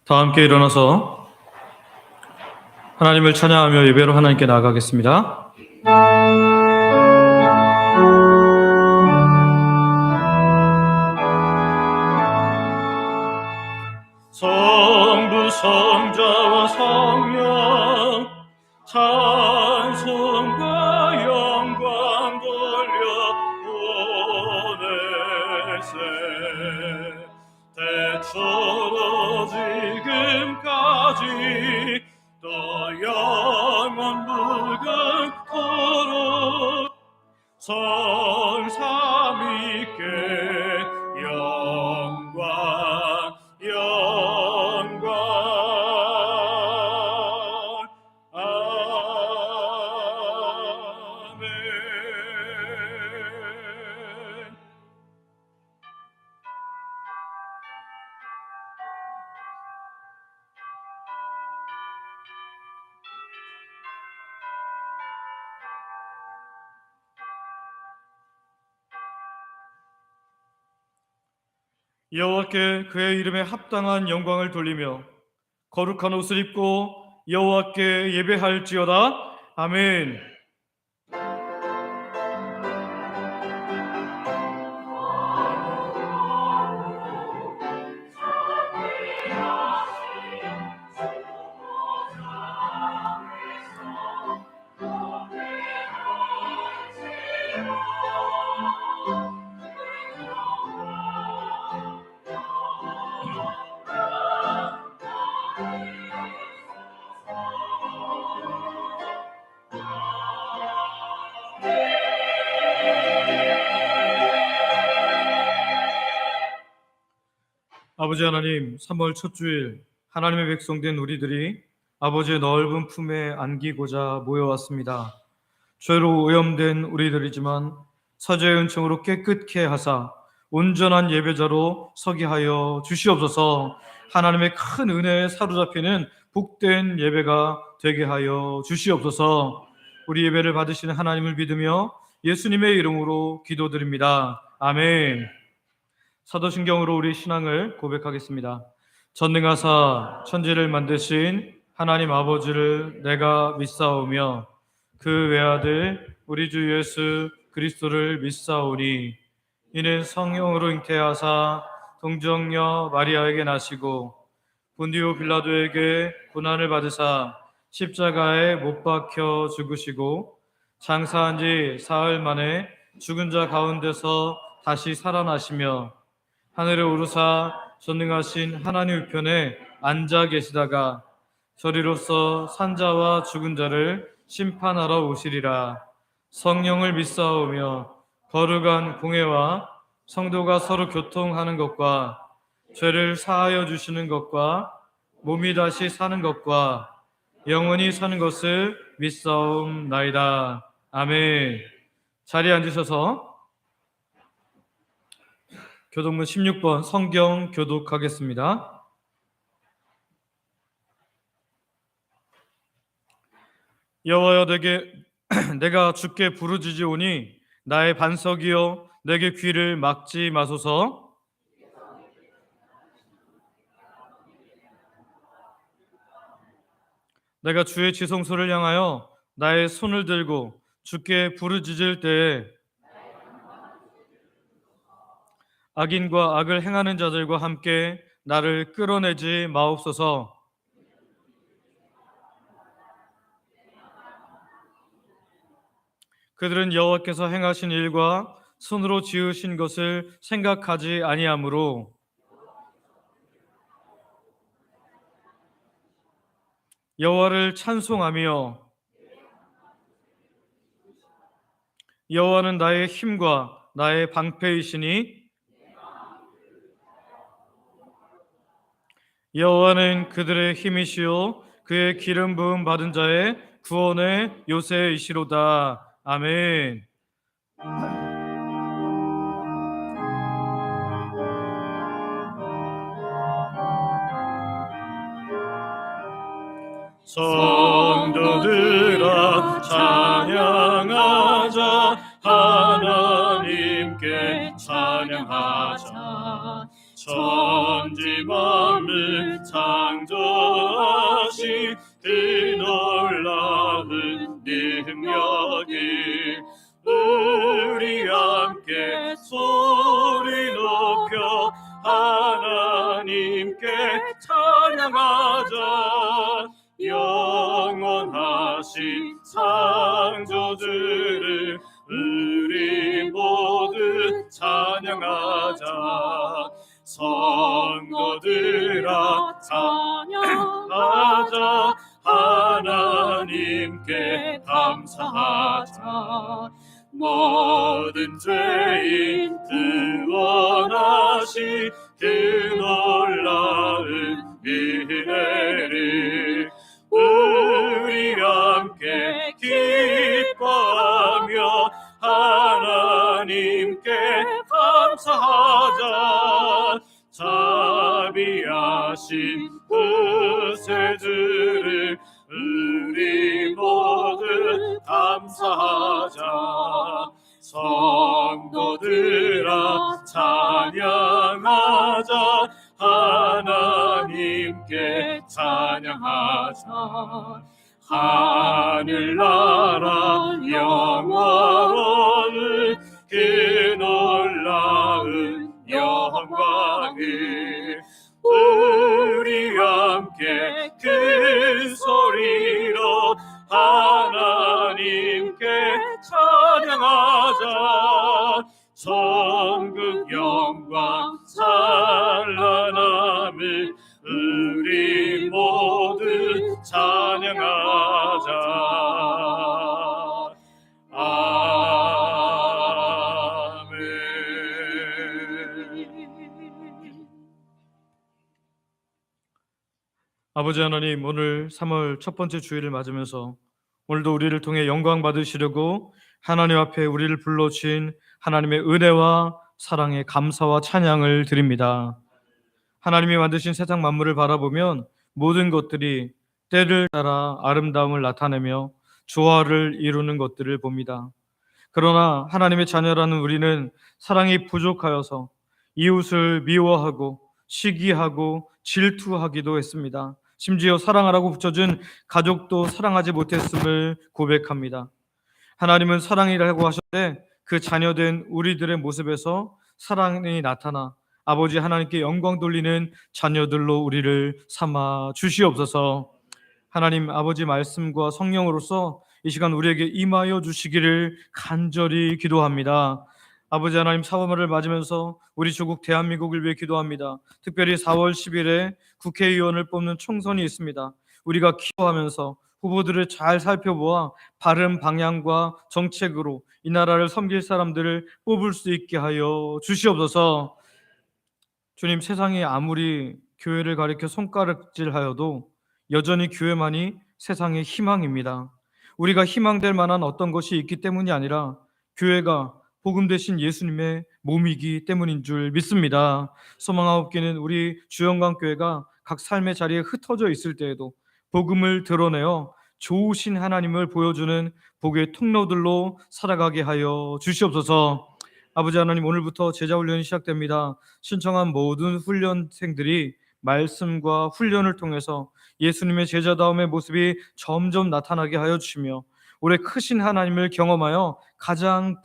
다 함께 일어나서 하나님을 찬양하며 예배로 하나님께 나아가겠습니다. 성부 성자와 성령 찬송과 영광 돌려 보내세 대처로 지금까지 또 영원 무궁토록 성삼위께 영광 아멘. 여호와께 그의 이름에 합당한 영광을 돌리며 거룩한 옷을 입고 여호와께 예배할지어다. 아멘. 아버지 하나님, 3월 첫 주일 하나님의 백성된 우리들이 아버지의 넓은 품에 안기고자 모여왔습니다. 죄로 오염된 우리들이지만 사죄의 은총으로 깨끗게 하사 온전한 예배자로 서게 하여 주시옵소서. 하나님의 큰 은혜에 사로잡히는 복된 예배가 되게 하여 주시옵소서. 우리 예배를 받으시는 하나님을 믿으며 예수님의 이름으로 기도드립니다. 아멘. 사도신경으로 우리 신앙을 고백하겠습니다. 전능하사 천지를 만드신 하나님 아버지를 내가 믿사오며 그 외아들 우리 주 예수 그리스도를 믿사오니 이는 성령으로 잉태하사 동정녀 마리아에게 나시고 본디오 빌라도에게 고난을 받으사 십자가에 못 박혀 죽으시고 장사한 지 사흘 만에 죽은 자 가운데서 다시 살아나시며 하늘에 오르사 전능하신 하나님 우편에 앉아 계시다가 저리로서 산자와 죽은 자를 심판하러 오시리라. 성령을 믿사오며 거룩한 공회와 성도가 서로 교통하는 것과 죄를 사하여 주시는 것과 몸이 다시 사는 것과 영원히 사는 것을 믿사옵나이다. 아멘. 자리에 앉으셔서 교독문 16번 성경 교독하겠습니다. 여호와여 내가 주께 부르짖으오니 나의 반석이여 내게 귀를 막지 마소서. 내가 주의 지성소를 향하여 나의 손을 들고 주께 부르짖을 때에 악인과 악을 행하는 자들과 함께 나를 끌어내지 마옵소서. 그들은 여호와께서 행하신 일과 손으로 지으신 것을 생각하지 아니하므로 여호와를 찬송하며 여호와는 나의 힘과 나의 방패이시니 여호와는 그들의 힘이시요 그의 기름 부음 받은 자의 구원의 요새이시로다. 아멘. 성도들아 찬양하자 하나님께 찬양하자. 천 천지 만물 창조하신 그 놀라운 능력이 우리 함께 소리 높여 하나님께 찬양하자. 영원하신 창조주를 우리 모두 찬양하자. 성도들아 찬양하자. 하나님께 감사하자. 모든 죄인 구원하신 그 놀라운 은혜를 우리 함께 기뻐하며 하나님께 감사하자. 자비하신 구세주를 우리 모두 감사하자. 성도들아 찬양하자. 하나님께 찬양하자. 하늘나라 영원을 그 놀라운 영광을 우리 함께 큰 소리로 하나님께 찬양하자. 천국 영광 찬란함을 우리 모두 찬양하자. 아멘. 아버지 하나님, 오늘 3월 첫 번째 주일을 맞으면서 오늘도 우리를 통해 영광 받으시려고 하나님 앞에 우리를 불러주신 하나님의 은혜와 사랑에 감사와 찬양을 드립니다. 하나님이 만드신 세상 만물을 바라보면 모든 것들이 때를 따라 아름다움을 나타내며 조화를 이루는 것들을 봅니다. 그러나 하나님의 자녀라는 우리는 사랑이 부족하여서 이웃을 미워하고 시기하고 질투하기도 했습니다. 심지어 사랑하라고 붙여준 가족도 사랑하지 못했음을 고백합니다. 하나님은 사랑이라고 하셨는데 그 자녀된 우리들의 모습에서 사랑이 나타나 아버지 하나님께 영광 돌리는 자녀들로 우리를 삼아 주시옵소서. 하나님 아버지 말씀과 성령으로서 이 시간 우리에게 임하여 주시기를 간절히 기도합니다. 아버지 하나님, 4월을 맞으면서 우리 조국 대한민국을 위해 기도합니다. 특별히 4월 10일에 국회의원을 뽑는 총선이 있습니다. 우리가 기도하면서 후보들을 잘 살펴보아 바른 방향과 정책으로 이 나라를 섬길 사람들을 뽑을 수 있게 하여 주시옵소서. 주님, 세상이 아무리 교회를 가리켜 손가락질하여도 여전히 교회만이 세상의 희망입니다. 우리가 희망될 만한 어떤 것이 있기 때문이 아니라 교회가 복음 되신 예수님의 몸이기 때문인 줄 믿습니다. 소망아홉교는 우리 주영광교회가 각 삶의 자리에 흩어져 있을 때에도 복음을 드러내어 좋으신 하나님을 보여주는 복의 통로들로 살아가게 하여 주시옵소서. 아버지 하나님, 오늘부터 제자훈련이 시작됩니다. 신청한 모든 훈련생들이 말씀과 훈련을 통해서 예수님의 제자다움의 모습이 점점 나타나게 하여 주시며 올해 크신 하나님을 경험하여 가장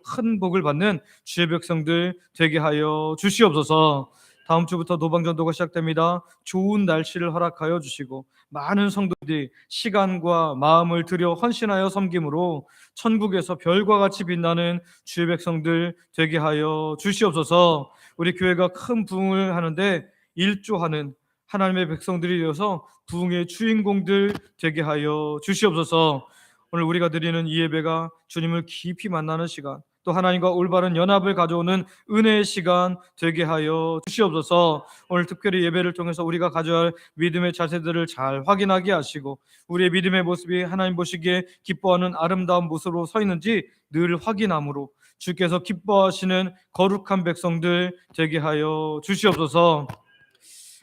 큰 복을 받는 주의 백성들 되게 하여 주시옵소서. 다음 주부터 노방전도가 시작됩니다. 좋은 날씨를 허락하여 주시고 많은 성도들이 시간과 마음을 들여 헌신하여 섬김으로 천국에서 별과 같이 빛나는 주의 백성들 되게 하여 주시옵소서. 우리 교회가 큰 부흥을 하는데 일조하는 하나님의 백성들이 되어서 부흥의 주인공들 되게 하여 주시옵소서. 오늘 우리가 드리는 이 예배가 주님을 깊이 만나는 시간, 또 하나님과 올바른 연합을 가져오는 은혜의 시간 되게 하여 주시옵소서. 오늘 특별히 예배를 통해서 우리가 가져야 할 믿음의 자세들을 잘 확인하게 하시고 우리의 믿음의 모습이 하나님 보시기에 기뻐하는 아름다운 모습으로 서 있는지 늘 확인함으로 주께서 기뻐하시는 거룩한 백성들 되게 하여 주시옵소서.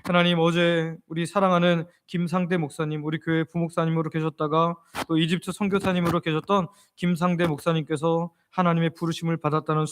하나님, 어제 우리 사랑하는 김상대 목사님, 우리 교회 부목사님으로 계셨다가 또 이집트 선교사님으로 계셨던 김상대 목사님께서 하나님의 부르심을 받았다는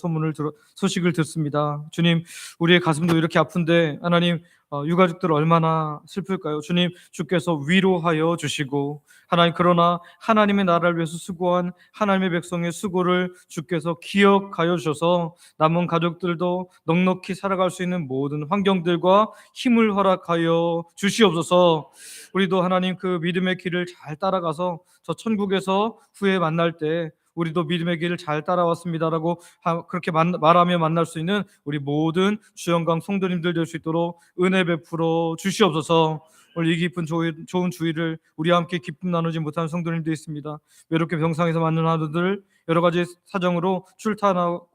소식을 듣습니다. 주님, 우리의 가슴도 이렇게 아픈데 하나님 유가족들 얼마나 슬플까요? 주님, 주께서 위로하여 주시고, 하나님, 그러나 하나님의 나라를 위해서 수고한 하나님의 백성의 수고를 주께서 기억하여 주셔서 남은 가족들도 넉넉히 살아갈 수 있는 모든 환경들과 힘을 허락하여 주시옵소서. 우리도 하나님 그 믿음의 길을 잘 따라가서 저 천국에서 후에 만날 때 우리도 믿음의 길을 잘 따라왔습니다라고 그렇게 말하며 만날 수 있는 우리 모든 주영강 성도님들 될 수 있도록 은혜 베풀어 주시옵소서. 오늘 이 깊은 좋은 주의를 우리와 함께 기쁨 나누지 못하는 성도님도 있습니다. 외롭게 병상에서 맞는 하루들, 여러 가지 사정으로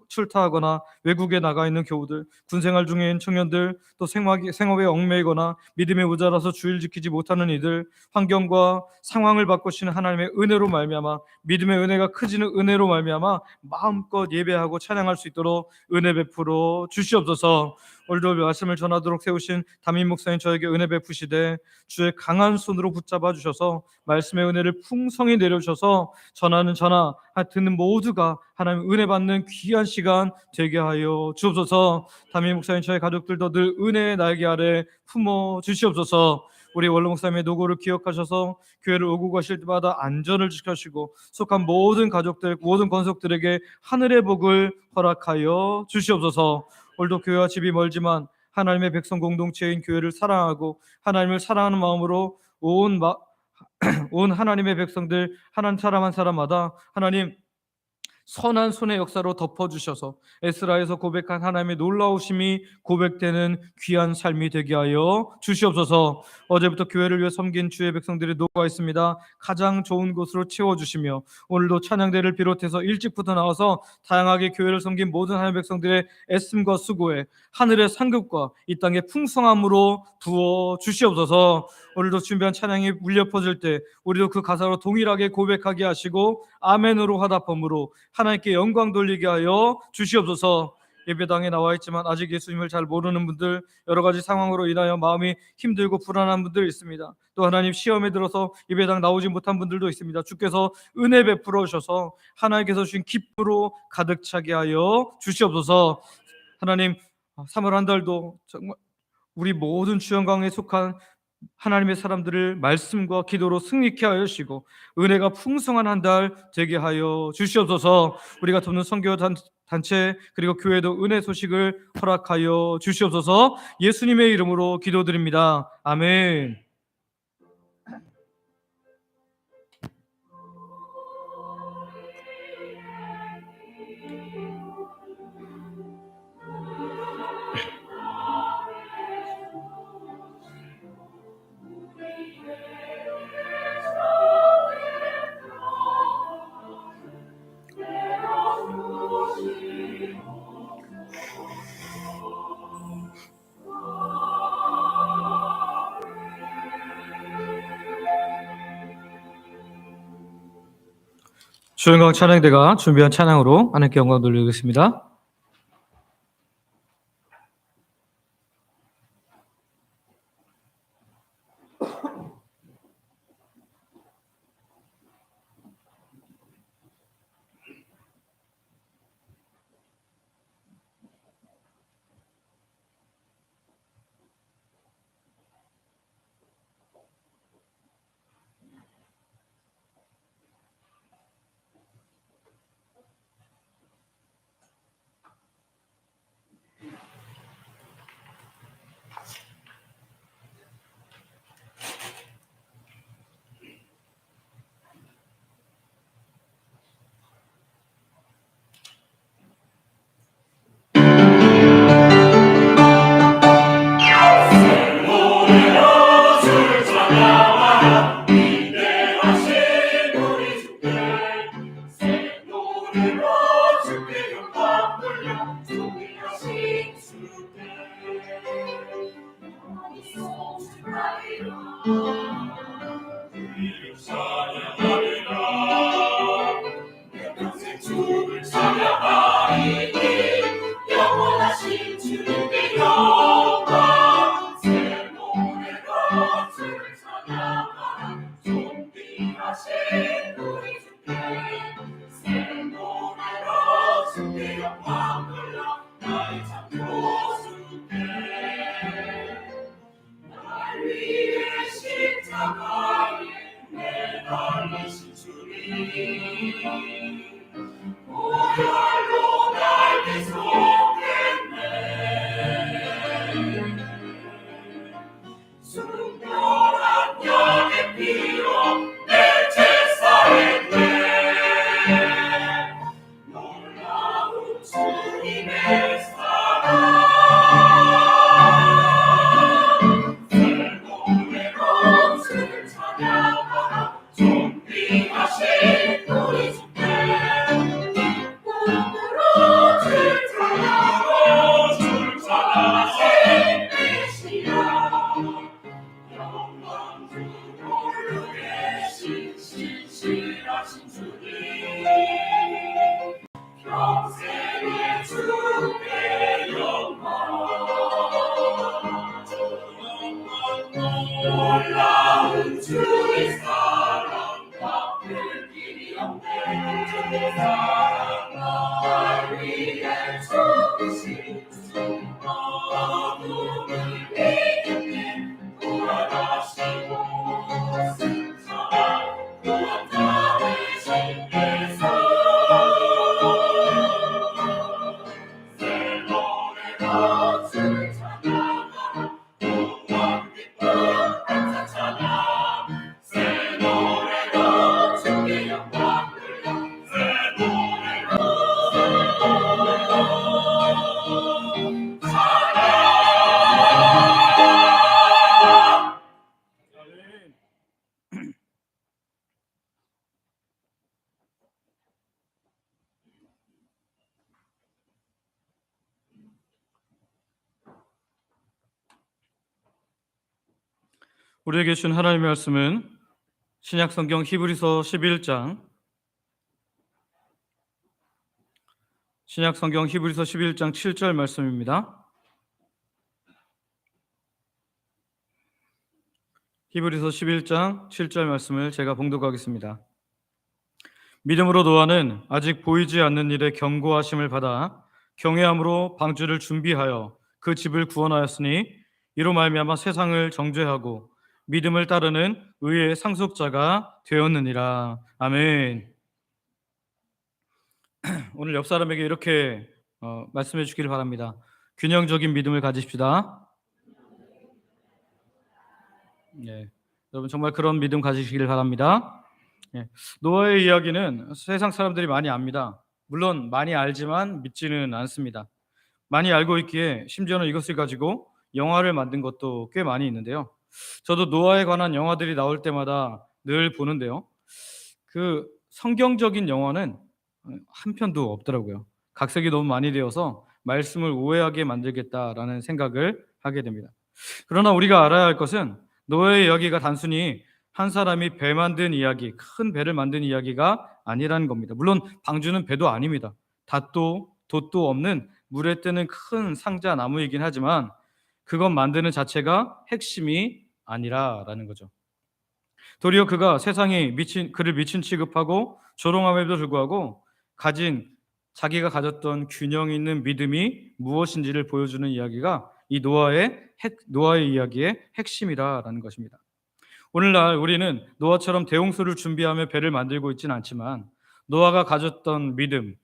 출타하거나 외국에 나가 있는 교우들, 군생활 중에 있는 청년들, 또 생업에 얽매이거나 믿음에 모자라서 주의를 지키지 못하는 이들, 환경과 상황을 바꾸시는 하나님의 은혜로 말미암아, 믿음의 은혜가 크지는 은혜로 말미암아 마음껏 예배하고 찬양할 수 있도록 은혜 베풀어 주시옵소서. 오늘도 말씀을 전하도록 세우신 담임 목사님 저에게 은혜 베푸시되 주의 강한 손으로 붙잡아 주셔서 말씀의 은혜를 풍성히 내려주셔서 전하는 전하, 듣는 모두가 하나님 은혜 받는 귀한 시간 되게 하여 주옵소서. 담임 목사님 저희 가족들도 늘 은혜의 날개 아래 품어 주시옵소서. 우리 원로 목사님의 노고를 기억하셔서 교회를 오고 가실 때마다 안전을 지켜주시고 속한 모든 가족들, 모든 권속들에게 하늘의 복을 허락하여 주시옵소서. 오늘도 교회와 집이 멀지만 하나님의 백성 공동체인 교회를 사랑하고 하나님을 사랑하는 마음으로 온 하나님의 백성들 한 사람 한 사람마다 하나님 선한 손의 역사로 덮어주셔서 에스라에서 고백한 하나님의 놀라우심이 고백되는 귀한 삶이 되게 하여 주시옵소서. 어제부터 교회를 위해 섬긴 주의 백성들이 노고가 있습니다. 가장 좋은 곳으로 채워주시며 오늘도 찬양대를 비롯해서 일찍부터 나와서 다양하게 교회를 섬긴 모든 하나님의 백성들의 애씀과 수고에 하늘의 상급과 이 땅의 풍성함으로 부어 주시옵소서. 오늘도 준비한 찬양이 울려 퍼질 때 우리도 그 가사로 동일하게 고백하게 하시고 아멘으로 화답함으로 하나님께 영광 돌리게 하여 주시옵소서. 예배당에 나와 있지만 아직 예수님을 잘 모르는 분들, 여러 가지 상황으로 인하여 마음이 힘들고 불안한 분들 있습니다. 또 하나님 시험에 들어서 예배당 나오지 못한 분들도 있습니다. 주께서 은혜 베풀어 주셔서 하나님께서 주신 기쁨으로 가득 차게 하여 주시옵소서. 하나님 3월 한 달도 정말 우리 모든 주영강에 속한 하나님의 사람들을 말씀과 기도로 승리케 하여 주시고 은혜가 풍성한 한 달 되게 하여 주시옵소서. 우리가 돕는 선교 단체 그리고 교회도 은혜 소식을 허락하여 주시옵소서. 예수님의 이름으로 기도드립니다. 아멘. 주영강 찬양대가 준비한 찬양으로 하나님께 영광 돌리겠습니다. 보혈로 날 비속했네. 순결한 양의 피로 내 제사했네. 놀라운 주님의 사랑 새노래로 주를 찬양하라. 존귀하신 우리 주께 무릎으로 주를 찬양하라. 주를 찬양하신 메시아 영광 주 홀로 계신 신실하신 주님 평생의 주의 영광 놀라운 주의 사랑 바꿀 길이 없네. 주의 사랑 날 위해 죽으신 주 어둠을 이겼네. 부활하시고 승천한 구원자 되신 예수 새 노래로 주를 찬양하라. 영원 기쁨 감사 찬양 새 노래로 주의 영광 불러 새 노래로 찬양. 우리에게 주신 하나님의 말씀은 신약 성경 히브리서 11장 신약 성경 히브리서 11장 7절 말씀입니다. 히브리서 11장 7절 말씀을 제가 봉독하겠습니다. 믿음으로 노아는 아직 보이지 않는 일에 경고하심을 받아 경외함으로 방주를 준비하여 그 집을 구원하였으니 이로 말미암아 세상을 정죄하고 믿음을 따르는 의의 상속자가 되었느니라. 아멘. 오늘 옆 사람에게 이렇게 말씀해 주기를 바랍니다. 균형적인 믿음을 가지십시다. 네, 여러분 정말 그런 믿음 가지시길 바랍니다. 네, 노아의 이야기는 세상 사람들이 많이 압니다. 물론 많이 알지만 믿지는 않습니다. 많이 알고 있기에 심지어는 이것을 가지고 영화를 만든 것도 꽤 많이 있는데요. 저도 노아에 관한 영화들이 나올 때마다 늘 보는데요. 그 성경적인 영화는 한 편도 없더라고요. 각색이 너무 많이 되어서 말씀을 오해하게 만들겠다라는 생각을 하게 됩니다. 그러나 우리가 알아야 할 것은 노아의 이야기가 단순히 한 사람이 배 만든 이야기, 큰 배를 만든 이야기가 아니라는 겁니다. 물론 방주는 배도 아닙니다. 돛도 없는 물에 뜨는 큰 상자 나무이긴 하지만 그것 만드는 자체가 핵심이 아니라라는 거죠. 도리어 그가 세상이 그를 미친 취급하고 조롱함에도 불구하고 자기가 가졌던 균형 있는 믿음이 무엇인지를 보여주는 이야기가 이 노아의 이야기의 핵심이라는 것입니다. 오늘날 우리는 노아처럼 대홍수를 준비하며 배를 만들고 있지는 않지만 노아가 가졌던 믿음,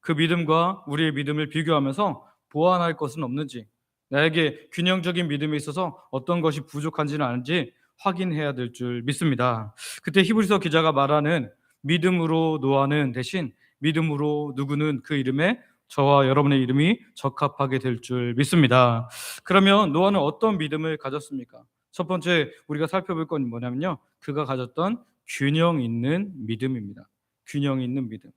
그 믿음과 우리의 믿음을 비교하면서 보완할 것은 없는지, 나에게 균형적인 믿음에 있어서 어떤 것이 부족한지는 아는지 확인해야 될 줄 믿습니다. 그때 히브리서 기자가 말하는 믿음으로 노아는 대신 믿음으로 누구는 그 이름에 저와 여러분의 이름이 적합하게 될 줄 믿습니다. 그러면 노아는 어떤 믿음을 가졌습니까? 첫 번째 우리가 살펴볼 건 뭐냐면요, 그가 가졌던 균형 있는 믿음입니다. 균형 있는 믿음.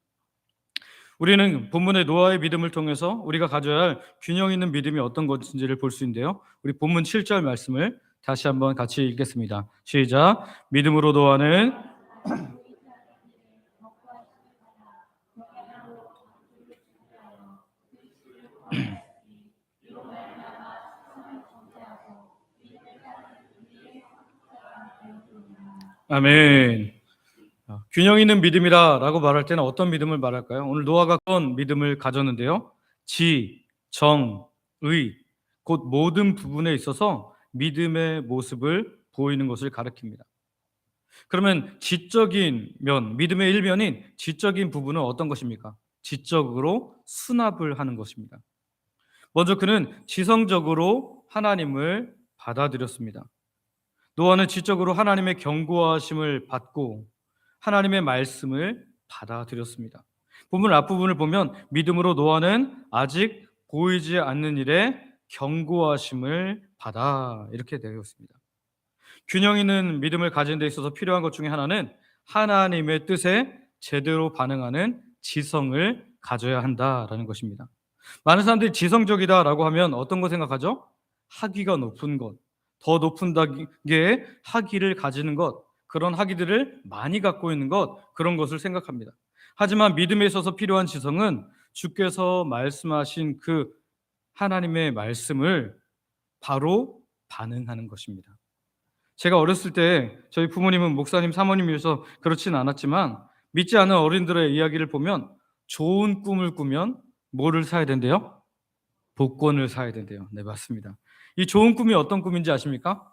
우리는 본문의 노아의 믿음을 통해서 우리가 가져야 할 균형 있는 믿음이 어떤 것인지를 볼 수 있는데요. 우리 본문 7절 말씀을 다시 한번 같이 읽겠습니다. 시작. 믿음으로 노아는 아멘. 균형 있는 믿음이라고 말할 때는 어떤 믿음을 말할까요? 오늘 노아가 어떤 믿음을 가졌는데요. 지, 정, 의, 곧 모든 부분에 있어서 믿음의 모습을 보이는 것을 가리킵니다. 그러면 지적인 면, 믿음의 일면인 지적인 부분은 어떤 것입니까? 지적으로 수납을 하는 것입니다. 먼저 그는 지성적으로 하나님을 받아들였습니다. 노아는 지적으로 하나님의 경고하심을 받고 하나님의 말씀을 받아들였습니다. 본문 앞부분을 보면 믿음으로 노아는 아직 보이지 않는 일에 경고하심을 받아 이렇게 되어 있습니다. 균형 있는 믿음을 가진 데 있어서 필요한 것 중에 하나는 하나님의 뜻에 제대로 반응하는 지성을 가져야 한다라는 것입니다. 많은 사람들이 지성적이다라고 하면 어떤 거 생각하죠? 학위가 높은 것, 더 높은 단계의 학위를 가지는 것, 그런 학위들을 많이 갖고 있는 것, 그런 것을 생각합니다. 하지만 믿음에 있어서 필요한 지성은 주께서 말씀하신 그 하나님의 말씀을 바로 반응하는 것입니다. 제가 어렸을 때 저희 부모님은 목사님, 사모님이어서 그렇지는 않았지만 믿지 않은 어린들의 이야기를 보면 좋은 꿈을 꾸면 뭐를 사야 된대요? 복권을 사야 된대요. 네, 맞습니다. 이 좋은 꿈이 어떤 꿈인지 아십니까?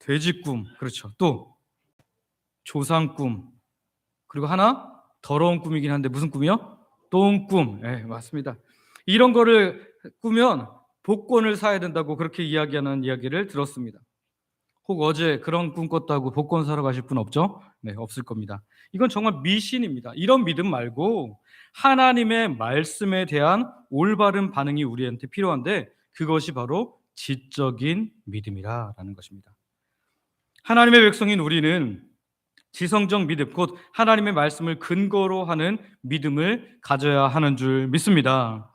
돼지 꿈, 그렇죠. 또 조상 꿈, 그리고 하나 더러운 꿈이긴 한데 무슨 꿈이요? 똥꿈. 네, 맞습니다. 이런 거를 꾸면 복권을 사야 된다고 그렇게 이야기하는 이야기를 들었습니다. 혹 어제 그런 꿈 꿨다고 복권 사러 가실 분 없죠? 네, 없을 겁니다. 이건 정말 미신입니다. 이런 믿음 말고 하나님의 말씀에 대한 올바른 반응이 우리한테 필요한데 그것이 바로 지적인 믿음이라는 것입니다. 하나님의 백성인 우리는 지성적 믿음, 곧 하나님의 말씀을 근거로 하는 믿음을 가져야 하는 줄 믿습니다.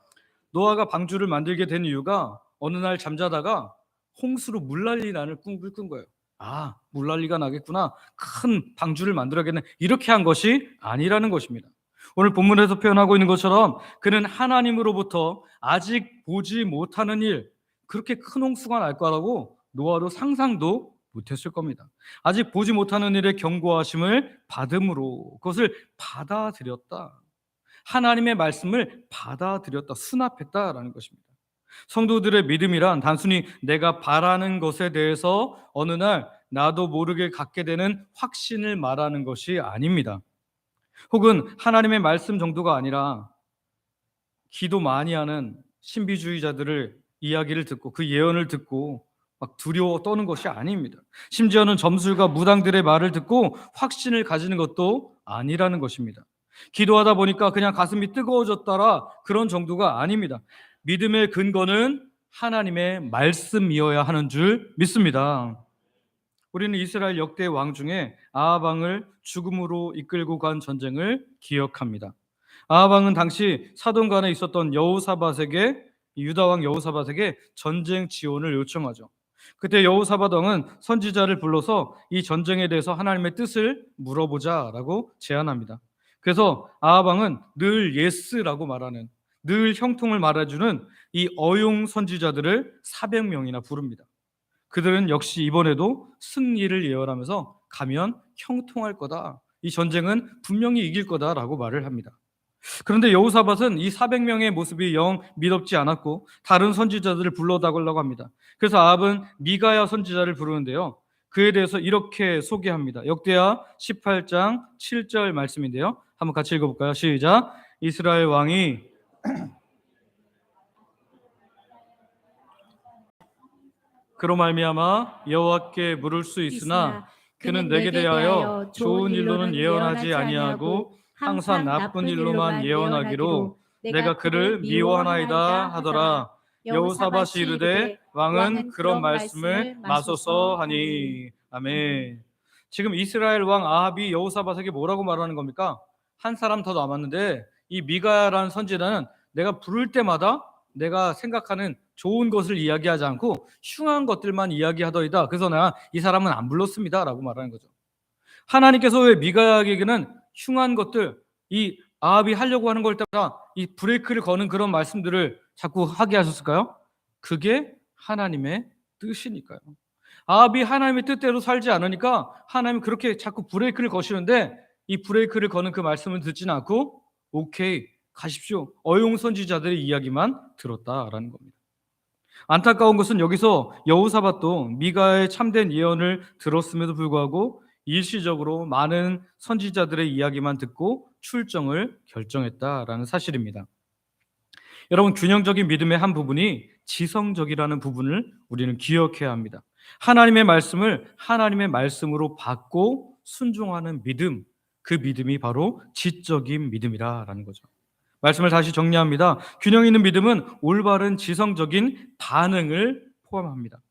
노아가 방주를 만들게 된 이유가 어느 날 잠자다가 홍수로 물난리 나는 꿈을 꾼 거예요. 아, 물난리가 나겠구나. 큰 방주를 만들어야겠네. 이렇게 한 것이 아니라는 것입니다. 오늘 본문에서 표현하고 있는 것처럼 그는 하나님으로부터 아직 보지 못하는 일, 그렇게 큰 홍수가 날 거라고 노아도 상상도 못했을 겁니다. 아직 보지 못하는 일의 경고하심을 받음으로 그것을 받아들였다. 하나님의 말씀을 받아들였다, 수납했다라는 것입니다. 성도들의 믿음이란 단순히 내가 바라는 것에 대해서 어느 날 나도 모르게 갖게 되는 확신을 말하는 것이 아닙니다. 혹은 하나님의 말씀 정도가 아니라 기도 많이 하는 신비주의자들을 이야기를 듣고 그 예언을 듣고 막 두려워 떠는 것이 아닙니다. 심지어는 점술가 무당들의 말을 듣고 확신을 가지는 것도 아니라는 것입니다. 기도하다 보니까 그냥 가슴이 뜨거워졌더라 그런 정도가 아닙니다. 믿음의 근거는 하나님의 말씀이어야 하는 줄 믿습니다. 우리는 이스라엘 역대 왕 중에 아합 왕을 죽음으로 이끌고 간 전쟁을 기억합니다. 아합 왕은 당시 사돈간에 있었던 여호사밧에게 유다 왕 여호사밧에게 전쟁 지원을 요청하죠. 그때 여호사밧 왕은 선지자를 불러서 이 전쟁에 대해서 하나님의 뜻을 물어보자라고 제안합니다. 그래서 아합 왕은 늘 예스라고 말하는, 늘 형통을 말해주는 이 어용 선지자들을 400명이나 부릅니다. 그들은 역시 이번에도 승리를 예언하면서 가면 형통할 거다, 이 전쟁은 분명히 이길 거다라고 말을 합니다. 그런데 여호사밧은 이 400명의 모습이 영 믿업지 않았고 다른 선지자들을 불러다보려고 합니다. 그래서 아합은 미가야 선지자를 부르는데요, 그에 대해서 이렇게 소개합니다. 역대하 18장 7절 말씀인데요, 한번 같이 읽어볼까요? 시작. 이스라엘 왕이 그로 말미암아 여호와께 물을 수 있으나 그는 내게 대하여 좋은 일로는 예언하지 아니하고 항상 나쁜 일로만 예언하기로 내가 그를 미워하나이다 하더라. 여호사밧이 이르되 왕은 그런 말씀을 마소서 하니. 아멘. 지금 이스라엘 왕 아합이 여호사밧에게 뭐라고 말하는 겁니까? 한 사람 더 남았는데 이 미가야라는 선지자는 내가 부를 때마다 내가 생각하는 좋은 것을 이야기하지 않고 흉한 것들만 이야기하더이다. 그래서 내가 이 사람은 안 불렀습니다 라고 말하는 거죠. 하나님께서 왜 미가야에게는 흉한 것들, 이 아합이 하려고 하는 걸 때마다 이 브레이크를 거는 그런 말씀들을 자꾸 하게 하셨을까요? 그게 하나님의 뜻이니까요. 아합이 하나님의 뜻대로 살지 않으니까 하나님이 그렇게 자꾸 브레이크를 거시는데 이 브레이크를 거는 그 말씀을 듣지는 않고 오케이 가십시오, 어용 선지자들의 이야기만 들었다라는 겁니다. 안타까운 것은 여기서 여호사밧도 미가의 참된 예언을 들었음에도 불구하고 일시적으로 많은 선지자들의 이야기만 듣고 출정을 결정했다라는 사실입니다. 여러분, 균형적인 믿음의 한 부분이 지성적이라는 부분을 우리는 기억해야 합니다. 하나님의 말씀을 하나님의 말씀으로 받고 순종하는 믿음, 그 믿음이 바로 지적인 믿음이라는 거죠. 말씀을 다시 정리합니다. 균형 있는 믿음은 올바른 지성적인 반응을 포함합니다.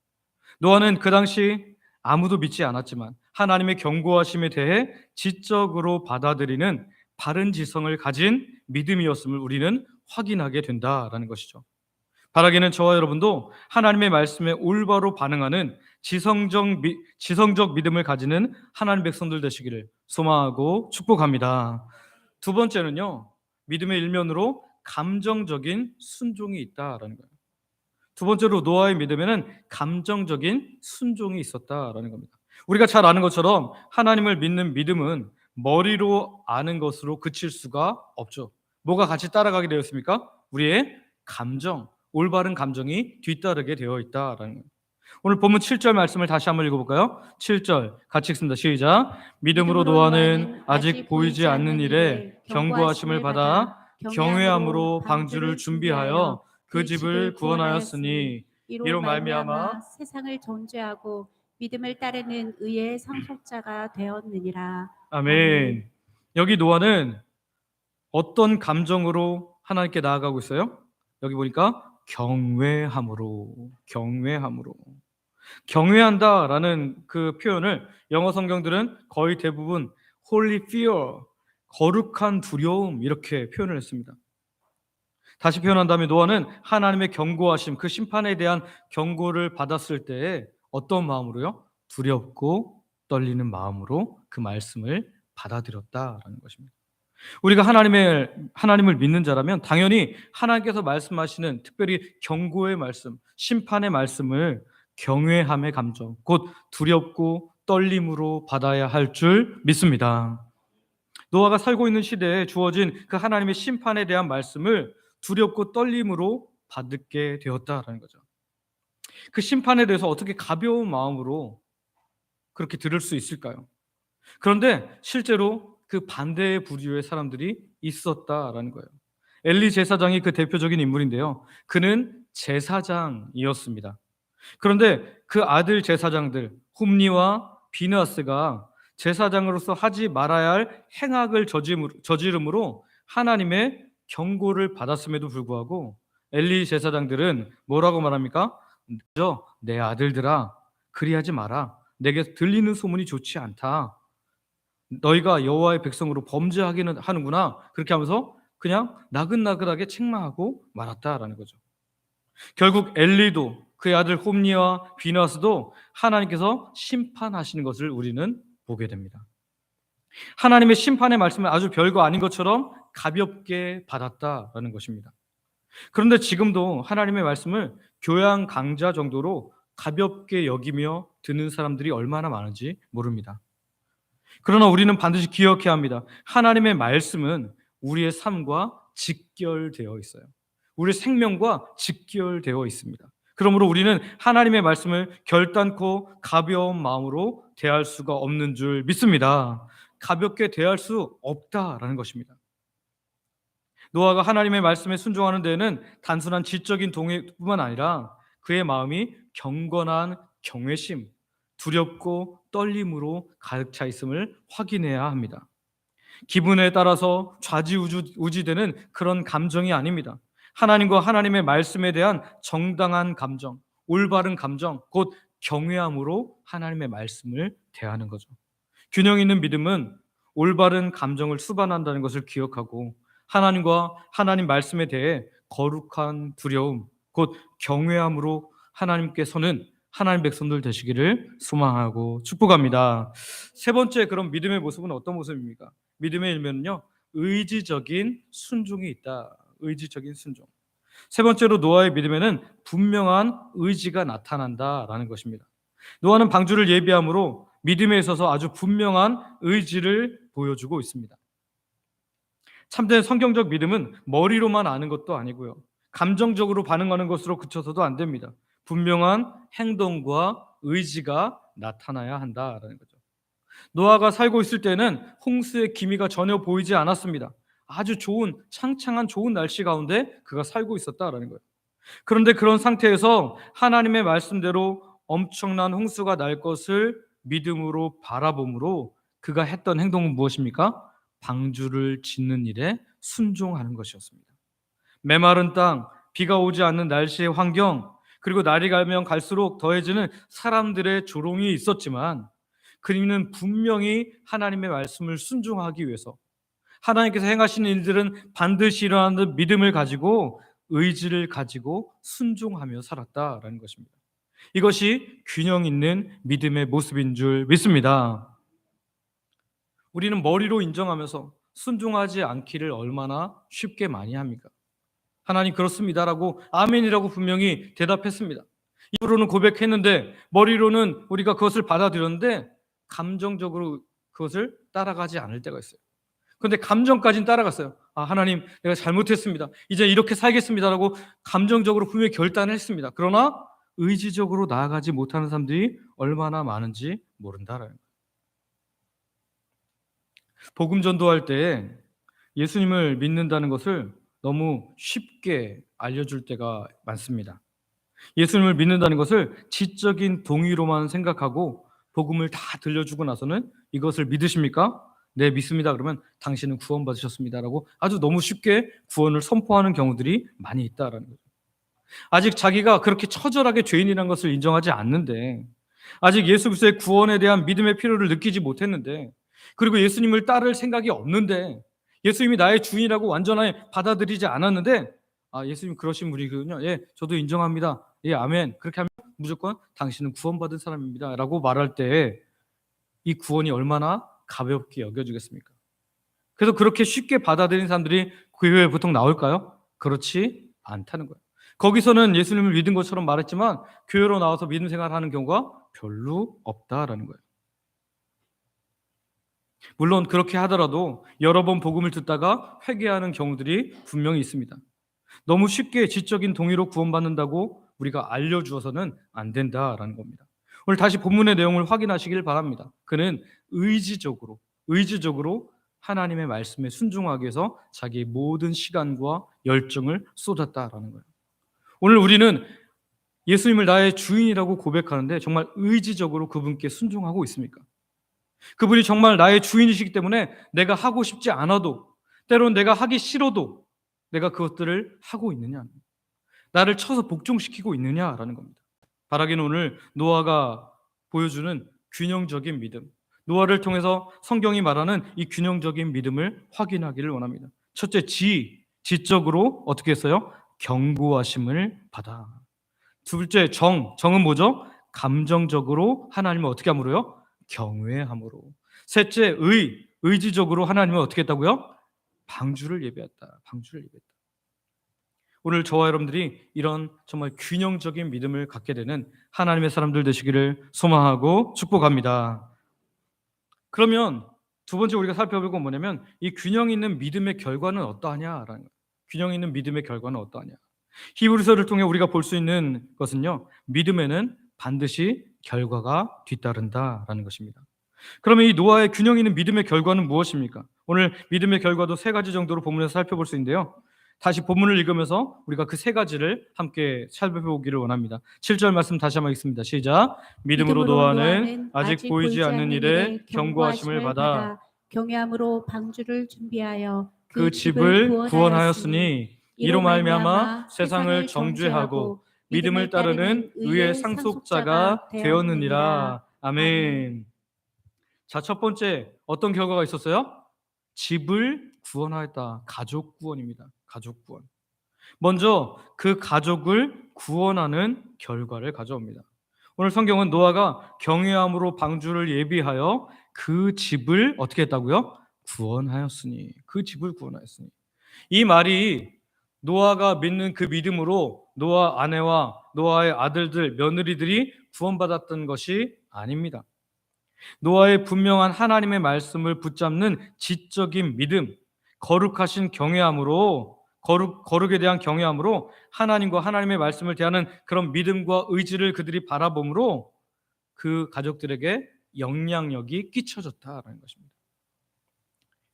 노아는 그 당시 아무도 믿지 않았지만 하나님의 경고하심에 대해 지적으로 받아들이는 바른 지성을 가진 믿음이었음을 우리는 확인하게 된다라는 것이죠. 바라기는 저와 여러분도 하나님의 말씀에 올바로 반응하는 지성적 믿음을 가지는 하나님 백성들 되시기를 소망하고 축복합니다. 두 번째는요, 믿음의 일면으로 감정적인 순종이 있다라는 거예요. 두 번째로 노아의 믿음에는 감정적인 순종이 있었다라는 겁니다. 우리가 잘 아는 것처럼 하나님을 믿는 믿음은 머리로 아는 것으로 그칠 수가 없죠. 뭐가 같이 따라가게 되었습니까? 우리의 감정, 올바른 감정이 뒤따르게 되어 있다라는 거예요. 오늘 본문 7절 말씀을 다시 한번 읽어볼까요? 7절 같이 읽습니다. 시작. 믿음으로 노아는 아직 보이지 않는 일에 경고하심을 받아 경외함으로 방주를 준비하여 그 집을 구원하였으니 이로 말미암아 세상을 존재하고 믿음을 따르는 의의 상속자가 되었느니라. 아멘. 여기 노아는 어떤 감정으로 하나님께 나아가고 있어요? 여기 보니까 경외함으로 경외한다라는 그 표현을 영어 성경들은 거의 대부분 holy fear, 거룩한 두려움 이렇게 표현을 했습니다. 다시 표현한다면 노아는 하나님의 경고하심, 그 심판에 대한 경고를 받았을 때에 어떤 마음으로요? 두렵고 떨리는 마음으로 그 말씀을 받아들였다라는 것입니다. 우리가 하나님을 믿는 자라면 당연히 하나님께서 말씀하시는 특별히 경고의 말씀, 심판의 말씀을 경외함의 감정, 곧 두렵고 떨림으로 받아야 할 줄 믿습니다. 노아가 살고 있는 시대에 주어진 그 하나님의 심판에 대한 말씀을 두렵고 떨림으로 받게 되었다라는 거죠. 그 심판에 대해서 어떻게 가벼운 마음으로 그렇게 들을 수 있을까요? 그런데 실제로 그 반대의 부류의 사람들이 있었다라는 거예요. 엘리 제사장이 그 대표적인 인물인데요. 그는 제사장이었습니다. 그런데 그 아들 제사장들 홈니와 비느하스가 제사장으로서 하지 말아야 할 행악을 저지름으로 하나님의 경고를 받았음에도 불구하고 엘리 제사장들은 뭐라고 말합니까? 내 아들들아, 그리하지 마라. 내게 들리는 소문이 좋지 않다. 너희가 여호와의 백성으로 범죄하기는 하는구나. 그렇게 하면서 그냥 나긋나긋하게 책망하고 말았다라는 거죠. 결국 엘리도 그의 아들 홈니와 비느하스도 하나님께서 심판하시는 것을 우리는 보게 됩니다. 하나님의 심판의 말씀은 아주 별거 아닌 것처럼 가볍게 받았다라는 것입니다. 그런데 지금도 하나님의 말씀을 교양 강좌 정도로 가볍게 여기며 듣는 사람들이 얼마나 많은지 모릅니다. 그러나 우리는 반드시 기억해야 합니다. 하나님의 말씀은 우리의 삶과 직결되어 있어요. 우리 생명과 직결되어 있습니다. 그러므로 우리는 하나님의 말씀을 결단코 가벼운 마음으로 대할 수가 없는 줄 믿습니다. 가볍게 대할 수 없다라는 것입니다. 노아가 하나님의 말씀에 순종하는 데에는 단순한 지적인 동의뿐만 아니라 그의 마음이 경건한 경외심, 두렵고 떨림으로 가득 차 있음을 확인해야 합니다. 기분에 따라서 좌지우지되는 그런 감정이 아닙니다. 하나님과 하나님의 말씀에 대한 정당한 감정, 올바른 감정, 곧 경외함으로 하나님의 말씀을 대하는 거죠. 균형 있는 믿음은 올바른 감정을 수반한다는 것을 기억하고 하나님과 하나님 말씀에 대해 거룩한 두려움, 곧 경외함으로 하나님께서는 하나님 백성들 되시기를 소망하고 축복합니다. 세 번째 그런 믿음의 모습은 어떤 모습입니까? 믿음의 일면은요, 의지적인 순종이 있다. 의지적인 순종. 세 번째로 노아의 믿음에는 분명한 의지가 나타난다라는 것입니다. 노아는 방주를 예비함으로 믿음에 있어서 아주 분명한 의지를 보여주고 있습니다. 참된 성경적 믿음은 머리로만 아는 것도 아니고요, 감정적으로 반응하는 것으로 그쳐서도 안 됩니다. 분명한 행동과 의지가 나타나야 한다라는 거죠. 노아가 살고 있을 때는 홍수의 기미가 전혀 보이지 않았습니다. 아주 좋은 창창한 좋은 날씨 가운데 그가 살고 있었다라는 거예요. 그런데 그런 상태에서 하나님의 말씀대로 엄청난 홍수가 날 것을 믿음으로 바라봄으로 그가 했던 행동은 무엇입니까? 방주를 짓는 일에 순종하는 것이었습니다. 메마른 땅, 비가 오지 않는 날씨의 환경, 그리고 날이 가면 갈수록 더해지는 사람들의 조롱이 있었지만 그는 분명히 하나님의 말씀을 순종하기 위해서 하나님께서 행하시는 일들은 반드시 일어나는 믿음을 가지고 의지를 가지고 순종하며 살았다라는 것입니다. 이것이 균형 있는 믿음의 모습인 줄 믿습니다. 우리는 머리로 인정하면서 순종하지 않기를 얼마나 쉽게 많이 합니까? 하나님 그렇습니다라고 아멘이라고 분명히 대답했습니다. 입으로는 고백했는데 머리로는 우리가 그것을 받아들였는데 감정적으로 그것을 따라가지 않을 때가 있어요. 그런데 감정까지는 따라갔어요. 하나님 내가 잘못했습니다. 이제 이렇게 살겠습니다라고 감정적으로 분명히 결단을 했습니다. 그러나 의지적으로 나아가지 못하는 사람들이 얼마나 많은지 모른다라는 거예요. 복음 전도할 때 예수님을 믿는다는 것을 너무 쉽게 알려줄 때가 많습니다. 예수님을 믿는다는 것을 지적인 동의로만 생각하고 복음을 다 들려주고 나서는 이것을 믿으십니까? 네, 믿습니다. 그러면 당신은 구원받으셨습니다라고 아주 너무 쉽게 구원을 선포하는 경우들이 많이 있다라는 거죠. 아직 자기가 그렇게 처절하게 죄인이라는 것을 인정하지 않는데, 아직 예수 그리스도의 구원에 대한 믿음의 필요를 느끼지 못했는데, 그리고 예수님을 따를 생각이 없는데, 예수님이 나의 주인이라고 완전하게 받아들이지 않았는데, 예수님 그러신 분이거든요. 예, 저도 인정합니다. 예, 아멘. 그렇게 하면 무조건 당신은 구원받은 사람입니다 라고 말할 때 이 구원이 얼마나 가볍게 여겨지겠습니까? 그래서 그렇게 쉽게 받아들이는 사람들이 교회에 보통 나올까요? 그렇지 않다는 거예요. 거기서는 예수님을 믿은 것처럼 말했지만 교회로 나와서 믿음 생활하는 경우가 별로 없다라는 거예요. 물론 그렇게 하더라도 여러 번 복음을 듣다가 회개하는 경우들이 분명히 있습니다. 너무 쉽게 지적인 동의로 구원받는다고 우리가 알려주어서는 안 된다라는 겁니다. 오늘 다시 본문의 내용을 확인하시길 바랍니다. 그는 의지적으로 하나님의 말씀에 순종하기 위해서 자기의 모든 시간과 열정을 쏟았다라는 거예요. 오늘 우리는 예수님을 나의 주인이라고 고백하는데 정말 의지적으로 그분께 순종하고 있습니까? 그분이 정말 나의 주인이시기 때문에 내가 하고 싶지 않아도, 때로는 내가 하기 싫어도 내가 그것들을 하고 있느냐, 나를 쳐서 복종시키고 있느냐라는 겁니다. 바라기는 오늘 노아가 보여주는 균형적인 믿음, 노아를 통해서 성경이 말하는 이 균형적인 믿음을 확인하기를 원합니다. 첫째, 지적으로 어떻게 했어요? 경고하심을 받아. 둘째, 정은 뭐죠? 감정적으로 하나님을 어떻게 함으로요? 경외함으로. 셋째, 의지적으로 하나님을 어떻게 했다고요? 방주를 예배했다. 오늘 저와 여러분들이 이런 정말 균형적인 믿음을 갖게 되는 하나님의 사람들 되시기를 소망하고 축복합니다. 그러면 두 번째 우리가 살펴볼 건 뭐냐면 이 균형 있는 믿음의 결과는 어떠하냐라는 거예요. 균형 있는 믿음의 결과는 어떠하냐. 히브리서를 통해 우리가 볼 수 있는 것은요, 믿음에는 반드시 결과가 뒤따른다라는 것입니다. 그러면 이 노아의 균형 있는 믿음의 결과는 무엇입니까? 오늘 믿음의 결과도 세 가지 정도로 본문에서 살펴볼 수 있는데요. 다시 본문을 읽으면서 우리가 그 세 가지를 함께 살펴보기를 원합니다. 7절 말씀 다시 한번 읽습니다. 시작. 믿음으로 노아는 아직 보이지 않는 일에 경고하심을 받아 경외함으로 방주를 준비하여 그 집을 구원하였으니 이로 말미암아 세상을 정죄하고 믿음을 따르는 의의 상속자가 되었느니라. 아멘. 자, 첫 번째 어떤 결과가 있었어요? 집을 구원하였다. 가족 구원입니다. 가족 구원. 먼저 그 가족을 구원하는 결과를 가져옵니다. 오늘 성경은 노아가 경외함으로 방주를 예비하여 그 집을 어떻게 했다고요? 구원하였으니. 그 집을 구원하였으니. 이 말이 노아가 믿는 그 믿음으로 노아 아내와 노아의 아들들, 며느리들이 구원받았던 것이 아닙니다. 노아의 분명한 하나님의 말씀을 붙잡는 지적인 믿음, 거룩하신 경외함으로, 거룩에 대한 경외함으로 하나님과 하나님의 말씀을 대하는 그런 믿음과 의지를 그들이 바라봄으로 그 가족들에게 영향력이 끼쳐졌다라는 것입니다.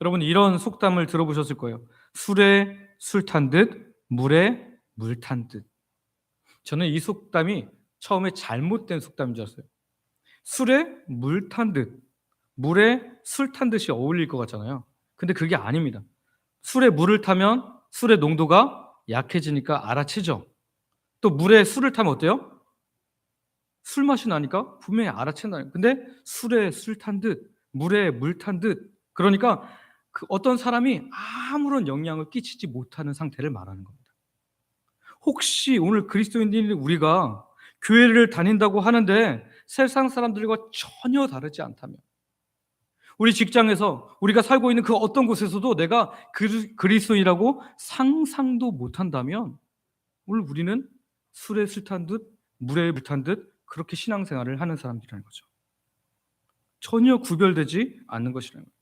여러분 이런 속담을 들어보셨을 거예요. 술에 술 탄 듯, 물에 물 탄 듯. 저는 이 속담이 처음에 잘못된 속담인 줄 알았어요. 술에 물 탄 듯, 물에 술 탄 듯이 어울릴 것 같잖아요. 근데 그게 아닙니다. 술에 물을 타면 술의 농도가 약해지니까 알아채죠. 또 물에 술을 타면 어때요? 술 맛이 나니까 분명히 알아챈다. 근데 술에 술 탄 듯, 물에 물 탄 듯. 그러니까 그 어떤 사람이 아무런 영향을 끼치지 못하는 상태를 말하는 겁니다. 혹시 오늘 그리스도인들이 우리가 교회를 다닌다고 하는데 세상 사람들과 전혀 다르지 않다면, 우리 직장에서 우리가 살고 있는 그 어떤 곳에서도 내가 그리스도인이라고 상상도 못한다면 오늘 우리는 술에 술 탄 듯, 물에 물 탄 듯 그렇게 신앙생활을 하는 사람들이라는 거죠. 전혀 구별되지 않는 것이라는 거예요.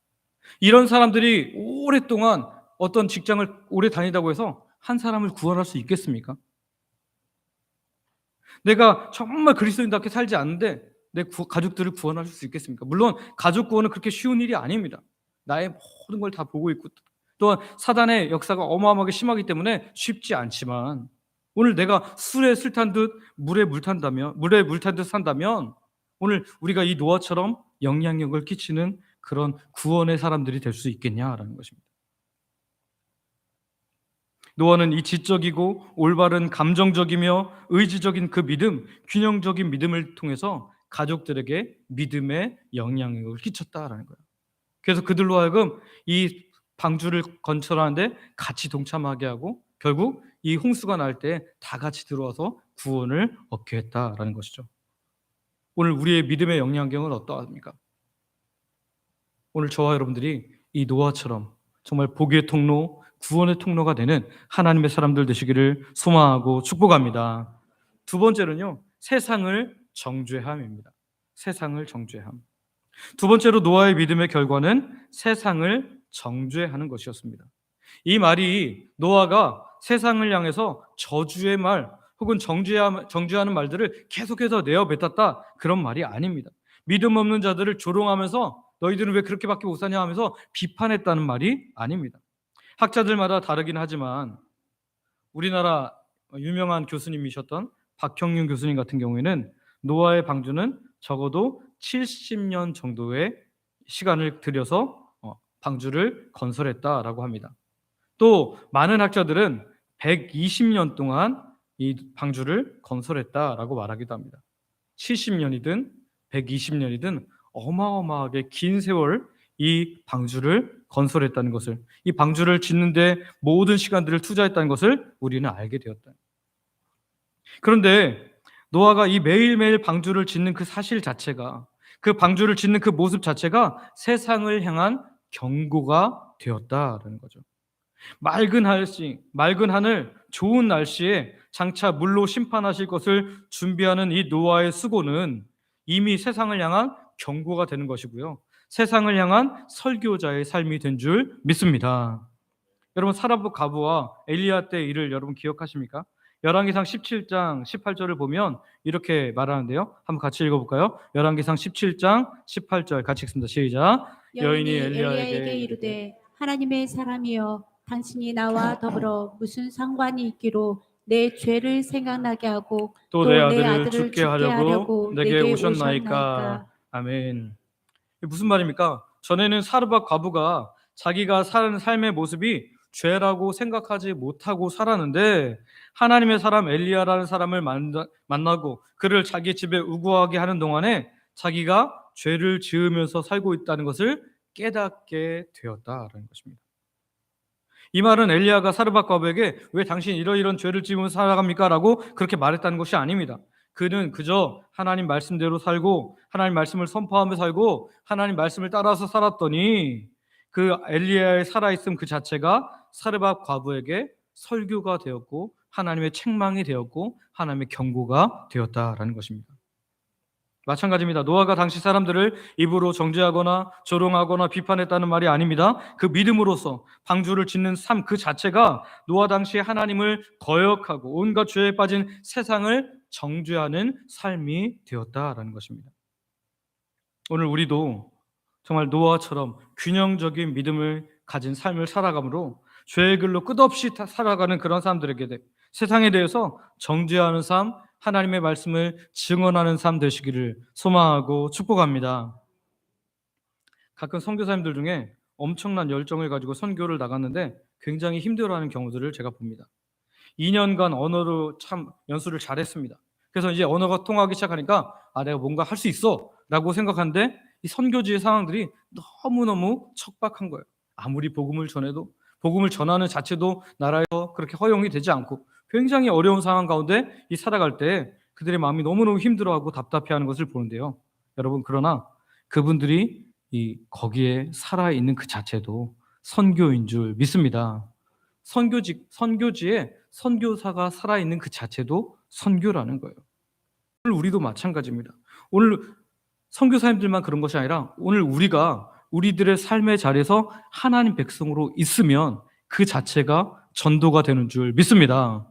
이런 사람들이 오랫동안 어떤 직장을 오래 다니다고 해서 한 사람을 구원할 수 있겠습니까? 내가 정말 그리스도인답게 살지 않는데 내 가족들을 구원할 수 있겠습니까? 물론 가족 구원은 그렇게 쉬운 일이 아닙니다. 나의 모든 걸 다 보고 있고 또한 사단의 역사가 어마어마하게 심하기 때문에 쉽지 않지만, 오늘 내가 술에 술 탄 듯 물에 물 탄 듯 산다면 오늘 우리가 이 노아처럼 영향력을 끼치는 그런 구원의 사람들이 될 수 있겠냐라는 것입니다. 노아는 이 지적이고 올바른 감정적이며 의지적인 그 믿음, 균형적인 믿음을 통해서 가족들에게 믿음의 영향력을 끼쳤다라는 거예요. 그래서 그들로 하여금 이 방주를 건설하는데 같이 동참하게 하고 결국 이 홍수가 날 때 다 같이 들어와서 구원을 얻게 했다라는 것이죠. 오늘 우리의 믿음의 영향력은 어떠합니까? 오늘 저와 여러분들이 이 노아처럼 정말 복의 통로, 구원의 통로가 되는 하나님의 사람들 되시기를 소망하고 축복합니다. 두 번째는요, 세상을 정죄함입니다. 세상을 정죄함. 두 번째로 노아의 믿음의 결과는 세상을 정죄하는 것이었습니다. 이 말이 노아가 세상을 향해서 저주의 말 혹은 정죄하는 말들을 계속해서 내어뱉었다 그런 말이 아닙니다. 믿음 없는 자들을 조롱하면서 너희들은 왜 그렇게밖에 못 사냐 하면서 비판했다는 말이 아닙니다. 학자들마다 다르긴 하지만 우리나라 유명한 교수님이셨던 박형윤 교수님 같은 경우에는 노아의 방주는 적어도 70년 정도의 시간을 들여서 방주를 건설했다라고 합니다. 또 많은 학자들은 120년 동안 이 방주를 건설했다라고 말하기도 합니다. 70년이든 120년이든 어마어마하게 긴 세월 이 방주를 건설했다는 것을, 이 방주를 짓는데 모든 시간들을 투자했다는 것을 우리는 알게 되었다. 그런데 노아가 이 매일매일 방주를 짓는 그 사실 자체가, 그 방주를 짓는 그 모습 자체가 세상을 향한 경고가 되었다라는 거죠. 맑은 하늘, 좋은 날씨에 장차 물로 심판하실 것을 준비하는 이 노아의 수고는 이미 세상을 향한 경고가 되는 것이고요. 세상을 향한 설교자의 삶이 된 줄 믿습니다. 여러분 사라브 가부와 엘리야 때 일을 여러분 기억하십니까? 열왕기상 17장 18절을 보면 이렇게 말하는데요. 한번 같이 읽어볼까요? 열왕기상 17장 18절 같이 읽습니다. 시작. 여인이 엘리야에게 이르되 하나님의 사람이여 당신이 나와 더불어 무슨 상관이 있기로 내 죄를 생각나게 하고 또 내 아들을 죽게 하려고 내게 오셨나이까. 아멘. 이게 무슨 말입니까? 전에는 사르밧 과부가 자기가 사는 삶의 모습이 죄라고 생각하지 못하고 살았는데 하나님의 사람 엘리야라는 사람을 만나고 그를 자기 집에 우거하게 하는 동안에 자기가 죄를 지으면서 살고 있다는 것을 깨닫게 되었다라는 것입니다. 이 말은 엘리야가 사르밧 과부에게 왜 당신 이러이런 죄를 지으면서 살아갑니까? 라고 그렇게 말했다는 것이 아닙니다. 그는 그저 하나님 말씀대로 살고 하나님 말씀을 선포하며 살고 하나님 말씀을 따라서 살았더니 그 엘리야의 살아있음 그 자체가 사르밧 과부에게 설교가 되었고 하나님의 책망이 되었고 하나님의 경고가 되었다라는 것입니다. 마찬가지입니다. 노아가 당시 사람들을 입으로 정죄하거나 조롱하거나 비판했다는 말이 아닙니다. 그 믿음으로서 방주를 짓는 삶 그 자체가 노아 당시 하나님을 거역하고 온갖 죄에 빠진 세상을 정죄하는 삶이 되었다라는 것입니다. 오늘 우리도 정말 노아처럼 균형적인 믿음을 가진 삶을 살아가므로 죄의 길로 끝없이 살아가는 그런 사람들에게 세상에 대해서 정죄하는 삶, 하나님의 말씀을 증언하는 삶 되시기를 소망하고 축복합니다. 가끔 선교사님들 중에 엄청난 열정을 가지고 선교를 나갔는데 굉장히 힘들어하는 경우들을 제가 봅니다. 2년간 언어로 참 연수를 잘했습니다. 그래서 이제 언어가 통하기 시작하니까 내가 뭔가 할 수 있어 라고 생각하는데 이 선교지의 상황들이 너무너무 척박한 거예요. 아무리 복음을 전해도 복음을 전하는 자체도 나라에서 그렇게 허용이 되지 않고 굉장히 어려운 상황 가운데 이 살아갈 때 그들의 마음이 너무너무 힘들어하고 답답해하는 것을 보는데요. 여러분, 그러나 그분들이 거기에 살아있는 그 자체도 선교인 줄 믿습니다. 선교지에 선교사가 살아있는 그 자체도 선교라는 거예요. 오늘 우리도 마찬가지입니다. 오늘 선교사님들만 그런 것이 아니라 오늘 우리가 우리들의 삶의 자리에서 하나님 백성으로 있으면 그 자체가 전도가 되는 줄 믿습니다.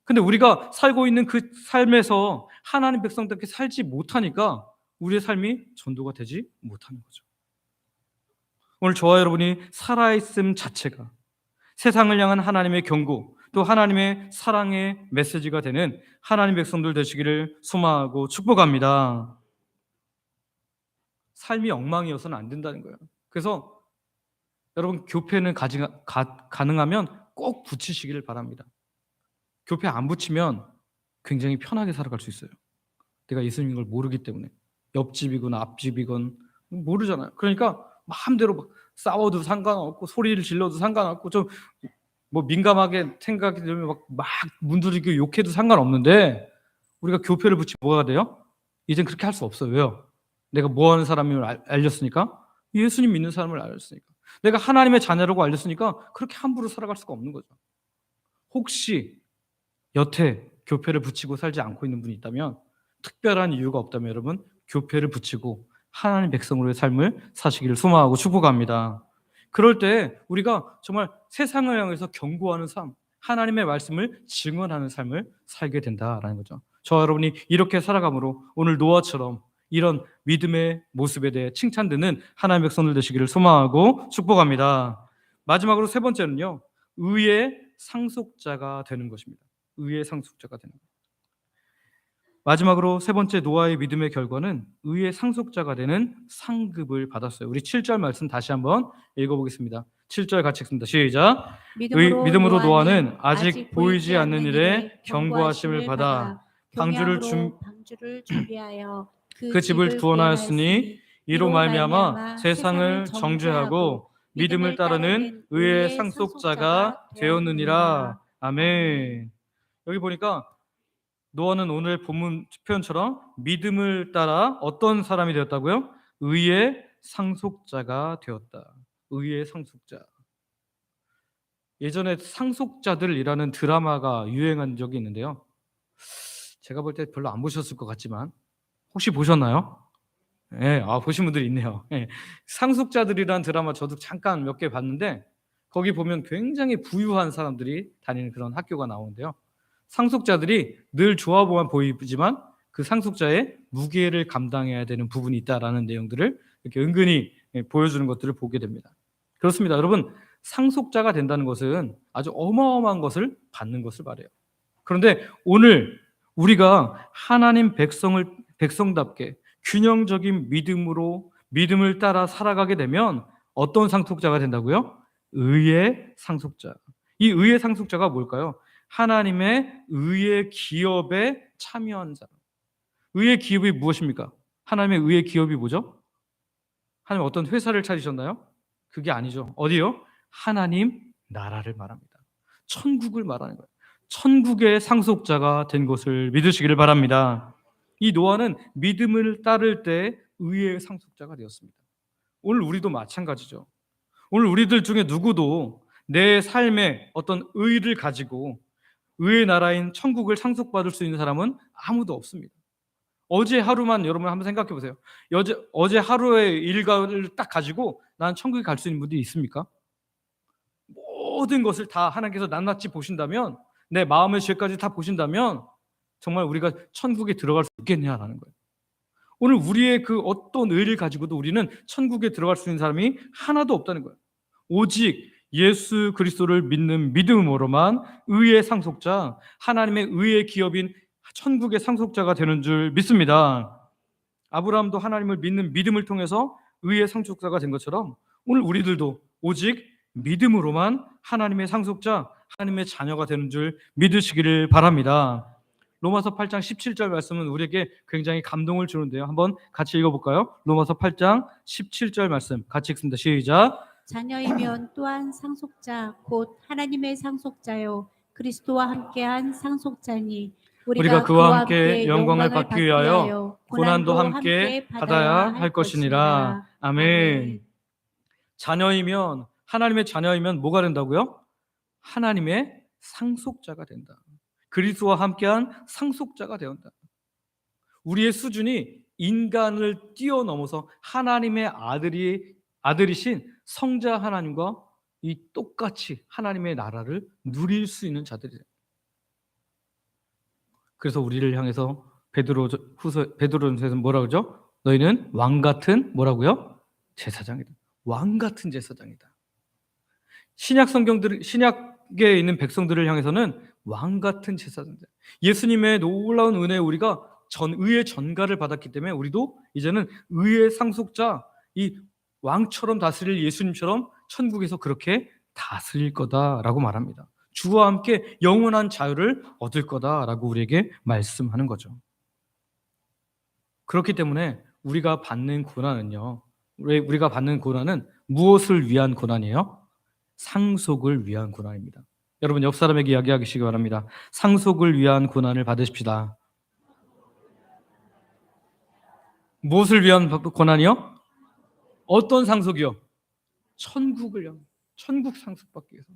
근데 우리가 살고 있는 그 삶에서 하나님 백성답게 살지 못하니까 우리의 삶이 전도가 되지 못하는 거죠. 오늘 저와 여러분이 살아있음 자체가 세상을 향한 하나님의 경고, 또 하나님의 사랑의 메시지가 되는 하나님 백성들 되시기를 소망하고 축복합니다. 삶이 엉망이어서는 안 된다는 거예요. 그래서 여러분, 교회는 가능하면 꼭 붙이시기를 바랍니다. 교회 안 붙이면 굉장히 편하게 살아갈 수 있어요. 내가 예수님인 걸 모르기 때문에. 옆집이건 앞집이건 모르잖아요. 그러니까 마음대로 막 싸워도 상관없고 소리를 질러도 상관없고 좀 뭐 민감하게 생각이 들면 막 문두리고 욕해도 상관없는데 우리가 교회를 붙이면 뭐가 돼요? 이젠 그렇게 할 수 없어요. 왜요? 내가 뭐 하는 사람임을 알렸으니까. 예수님 믿는 사람을 알렸으니까. 내가 하나님의 자녀라고 알렸으니까 그렇게 함부로 살아갈 수가 없는 거죠. 혹시 여태 교회를 붙이고 살지 않고 있는 분이 있다면, 특별한 이유가 없다면 여러분, 교회를 붙이고 하나님 백성으로의 삶을 사시기를 소망하고 축복합니다. 그럴 때 우리가 정말 세상을 향해서 경고하는 삶, 하나님의 말씀을 증언하는 삶을 살게 된다라는 거죠. 저와 여러분이 이렇게 살아감으로 오늘 노아처럼 이런 믿음의 모습에 대해 칭찬되는 하나님의 백성들 되시기를 소망하고 축복합니다. 마지막으로 세 번째는요, 의의 상속자가 되는 것입니다. 의의 상속자가 되는 것. 마지막으로 세 번째 노아의 믿음의 결과는 의의 상속자가 되는 상급을 받았어요. 우리 7절 말씀 다시 한번 읽어보겠습니다. 7절 같이 읽습니다. 시작. 믿음으로 노아는 아직 보이지 않는 일에 경고하심을 받아 방주를 준비하여 그 집을 구원하였으니 이로 말미암아 세상을 정죄하고 믿음을 따르는 의의 상속자가 되었느니라. 아멘. 여기 보니까 노아는 오늘 본문 표현처럼 믿음을 따라 어떤 사람이 되었다고요? 의의 상속자가 되었다. 의의 상속자. 예전에 상속자들이라는 드라마가 유행한 적이 있는데요. 제가 볼 때 별로 안 보셨을 것 같지만 혹시 보셨나요? 네, 보신 분들이 있네요. 네. 상속자들이라는 드라마 저도 잠깐 몇 개 봤는데 거기 보면 굉장히 부유한 사람들이 다니는 그런 학교가 나오는데요. 상속자들이 늘 좋아 보이지만 그 상속자의 무게를 감당해야 되는 부분이 있다라는 내용들을 이렇게 은근히 보여주는 것들을 보게 됩니다. 그렇습니다. 여러분, 상속자가 된다는 것은 아주 어마어마한 것을 받는 것을 말해요. 그런데 오늘 우리가 하나님 백성답게 균형적인 믿음을 따라 살아가게 되면 어떤 상속자가 된다고요? 의의 상속자. 이 의의 상속자가 뭘까요? 하나님의 의의 기업에 참여한 사람. 의의 기업이 무엇입니까? 하나님의 의의 기업이 뭐죠? 하나님 어떤 회사를 차리셨나요? 그게 아니죠. 어디요? 하나님 나라를 말합니다. 천국을 말하는 거예요. 천국의 상속자가 된 것을 믿으시기를 바랍니다. 이 노아는 믿음을 따를 때 의의 상속자가 되었습니다. 오늘 우리도 마찬가지죠. 오늘 우리들 중에 누구도 내 삶에 어떤 의를 가지고 의의 나라인 천국을 상속받을 수 있는 사람은 아무도 없습니다. 어제 하루만 여러분 한번 생각해 보세요. 어제 하루의 일과를 딱 가지고 난 천국에 갈 수 있는 분들이 있습니까? 모든 것을 다 하나님께서 낱낱이 보신다면, 내 마음의 죄까지 다 보신다면 정말 우리가 천국에 들어갈 수 있겠냐라는 거예요. 오늘 우리의 그 어떤 의를 가지고도 우리는 천국에 들어갈 수 있는 사람이 하나도 없다는 거예요. 오직 예수 그리스도를 믿는 믿음으로만 의의 상속자, 하나님의 의의 기업인 천국의 상속자가 되는 줄 믿습니다. 아브라함도 하나님을 믿는 믿음을 통해서 의의 상속자가 된 것처럼 오늘 우리들도 오직 믿음으로만 하나님의 상속자, 하나님의 자녀가 되는 줄 믿으시기를 바랍니다. 로마서 8장 17절 말씀은 우리에게 굉장히 감동을 주는데요. 한번 같이 읽어볼까요? 로마서 8장 17절 말씀 같이 읽습니다. 시작. 자녀이면 또한 상속자 곧 하나님의 상속자요 그리스도와 함께한 상속자니 우리가 그와 함께 영광을 받기 위하여 고난도 함께 받아야 할 것이니라. 아멘. 자녀이면, 하나님의 자녀이면 뭐가 된다고요? 하나님의 상속자가 된다. 그리스도와 함께한 상속자가 되었다. 우리의 수준이 인간을 뛰어넘어서 하나님의 아들이신 성자 하나님과 이 똑같이 하나님의 나라를 누릴 수 있는 자들이에요. 그래서 우리를 향해서 베드로전서에서 뭐라 그러죠? 너희는 왕 같은 뭐라고요? 제사장이다. 왕 같은 제사장이다. 신약에 있는 백성들을 향해서는 왕 같은 제사장이다. 예수님의 놀라운 은혜에 우리가 의의 전가를 받았기 때문에 우리도 이제는 의의 상속자, 이 왕처럼 다스릴 예수님처럼 천국에서 그렇게 다스릴 거다라고 말합니다. 주와 함께 영원한 자유를 얻을 거다라고 우리에게 말씀하는 거죠. 그렇기 때문에 우리가 받는 고난은요, 우리가 받는 고난은 무엇을 위한 고난이에요? 상속을 위한 고난입니다. 여러분 옆 사람에게 이야기하시기 바랍니다. 상속을 위한 고난을 받으십시다. 무엇을 위한 고난이요? 어떤 상속이요? 천국을요. 천국 상속받기 위해서.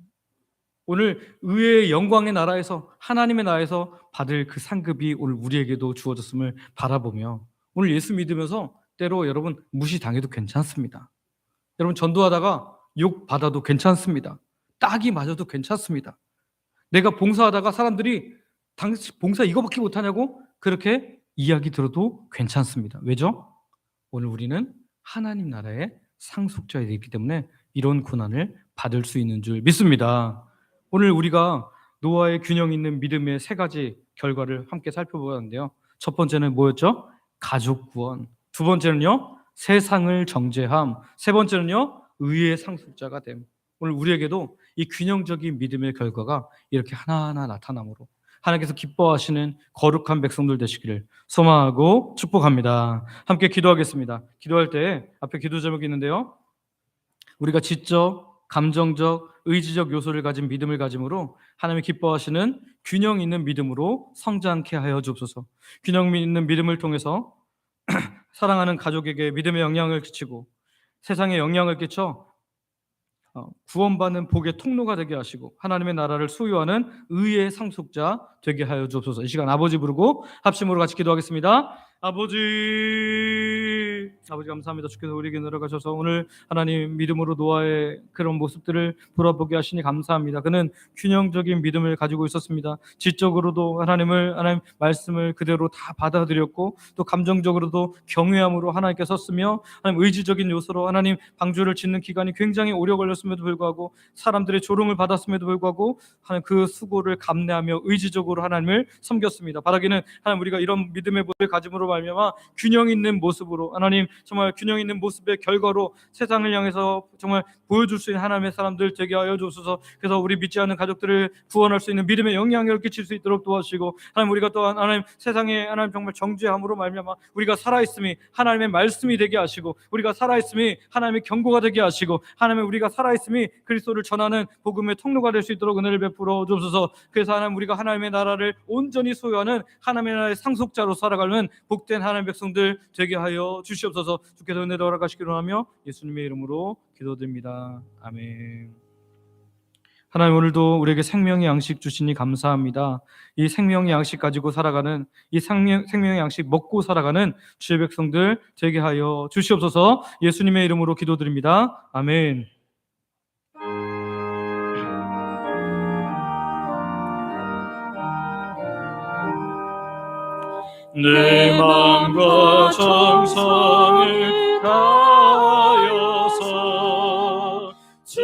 오늘 의의 영광의 나라에서 하나님의 나라에서 받을 그 상급이 오늘 우리에게도 주어졌음을 바라보며 오늘 예수 믿으면서 때로 여러분 무시당해도 괜찮습니다. 여러분 전도하다가 욕 받아도 괜찮습니다. 딱이 맞아도 괜찮습니다. 내가 봉사하다가 사람들이 당신 봉사 이거밖에 못하냐고 그렇게 이야기 들어도 괜찮습니다. 왜죠? 오늘 우리는 하나님 나라의 상속자가 있기 때문에 이런 고난을 받을 수 있는 줄 믿습니다. 오늘 우리가 노아의 균형 있는 믿음의 세 가지 결과를 함께 살펴보았는데요. 첫 번째는 뭐였죠? 가족 구원. 두 번째는요, 세상을 정죄함. 세 번째는요, 의의 상속자가 됨. 오늘 우리에게도 이 균형적인 믿음의 결과가 이렇게 하나하나 나타나므로 하나님께서 기뻐하시는 거룩한 백성들 되시기를 소망하고 축복합니다. 함께 기도하겠습니다. 기도할 때 앞에 기도 제목이 있는데요. 우리가 지적, 감정적, 의지적 요소를 가진 믿음을 가짐으로 하나님이 기뻐하시는 균형 있는 믿음으로 성장케 하여 주옵소서. 균형 있는 믿음을 통해서 사랑하는 가족에게 믿음의 영향을 끼치고 세상에 영향을 끼쳐 구원받는 복의 통로가 되게 하시고 하나님의 나라를 소유하는 의의 상속자 되게 하여 주옵소서. 이 시간 아버지 부르고 합심으로 같이 기도하겠습니다. 아버지 감사합니다. 주께서 우리에게 내려가셔서 오늘 하나님 믿음으로 노아의 그런 모습들을 돌아보게 하시니 감사합니다. 그는 균형적인 믿음을 가지고 있었습니다. 지적으로도 하나님 말씀을 그대로 다 받아들였고 또 감정적으로도 경외함으로 하나님께 섰으며 하나님 의지적인 요소로 하나님 방주를 짓는 기간이 굉장히 오래 걸렸음에도 불구하고 사람들의 조롱을 받았음에도 불구하고 하나님 그 수고를 감내하며 의지적으로 하나님을 섬겼습니다. 바라기는 하나님 우리가 이런 믿음의 모습을 가짐으로 말미암아 균형 있는 모습으로 하나님 정말 균형 있는 모습의 결과로 세상을 향해서 정말 보여줄 수 있는 하나님의 사람들 되게 하여 주옵소서. 그래서 우리 믿지 않는 가족들을 구원할 수 있는 믿음의 영향력을 끼칠 수 있도록 도와주시고 하나님 우리가 또한 하나님 세상에 하나님 정말 정죄함으로 말미암아 우리가 살아있음이 하나님의 말씀이 되게 하시고 우리가 살아있음이 하나님의 경고가 되게 하시고 하나님 우리가 살아있음이 그리스도를 전하는 복음의 통로가 될 수 있도록 은혜를 베풀어 주옵소서. 그래서 하나님 우리가 하나님의 나라를 온전히 소유하는 하나님의 나라의 상속자로 살아가는 복된 하나님의 백성들 되게 하여 주시옵소서. 주께서 은혜를 허락하시기로 하며 예수님의 이름으로 기도드립니다. 아멘. 하나님 오늘도 우리에게 생명의 양식 주시니 감사합니다. 이 생명의 양식 가지고 살아가는 이 생명의 양식 먹고 살아가는 주의 백성들 되게 하여 주시옵소서. 예수님의 이름으로 기도드립니다. 아멘. 내 마음과 정성을 다하여서 주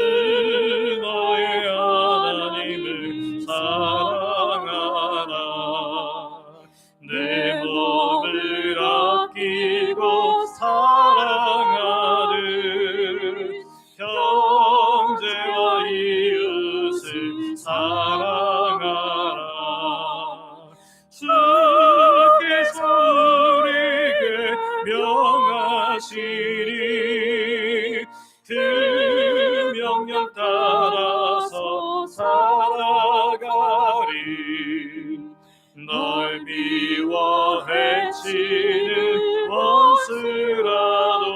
너의 하나님을 사랑하라. 내 몸을 아끼고 사랑하듯 형제와 이웃을 사랑하라. 주께서 우리에게 명하시니 그 명령 따라서 살아가리. 널 미워해치는 원수라도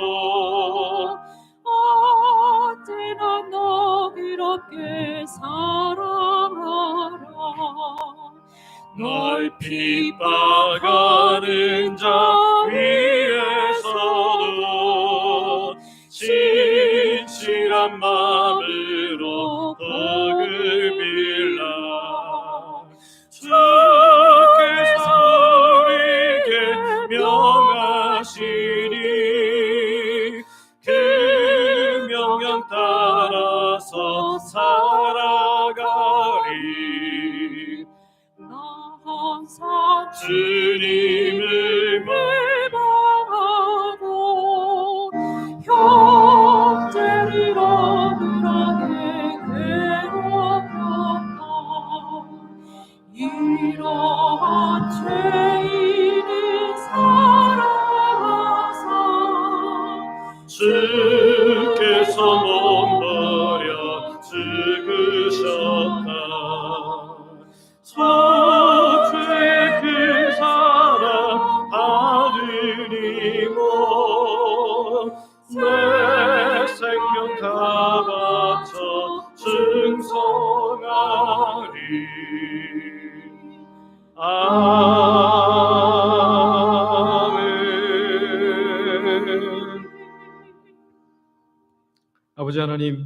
언제나 너 그렇게 사랑하라. 널 핍박하는 자 위에서도 진실한 마음으로 덕을 빌라. 주께서 우리에게 명하시니 그 명령 따라서 살아가리. 나 항상 주님을 멸망하고 형제를 억울하게 괴롭혔다. 이러한 죄인을 사랑하사 주께서 몸버려 죽으셨다. 저주의 그 사랑 받으니모 내 생명 다 바쳐 충성하리. 아멘. 아버지 하나님,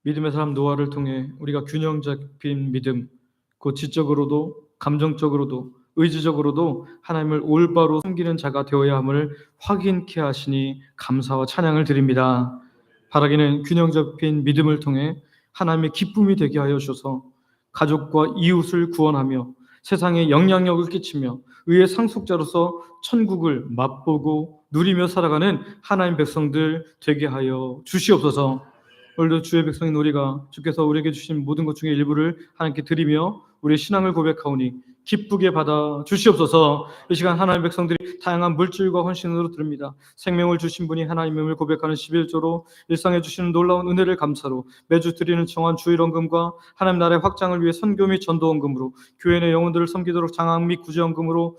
믿음의 사람 노아를 통해 우리가 균형 잡힌 믿음, 곧 지적으로도 감정적으로도 의지적으로도 하나님을 올바로 섬기는 자가 되어야 함을 확인케 하시니 감사와 찬양을 드립니다. 바라기는 균형 잡힌 믿음을 통해 하나님의 기쁨이 되게 하여 주셔서 가족과 이웃을 구원하며 세상에 영향력을 끼치며 의의 상속자로서 천국을 맛보고 누리며 살아가는 하나님 백성들 되게 하여 주시옵소서. 오늘도 주의 백성인 우리가 주께서 우리에게 주신 모든 것 중에 일부를 하나님께 드리며 우리의 신앙을 고백하오니 기쁘게 받아 주시옵소서. 이 시간 하나님 백성들이 다양한 물질과 헌신으로 드립니다. 생명을 주신 분이 하나님임을 고백하는 11조로 일상에 주시는 놀라운 은혜를 감사로 매주 드리는 정한 주일헌금과 하나님 나라의 확장을 위해 선교 및 전도헌금으로 교회 내 영혼들을 섬기도록 장학 및 구제헌금으로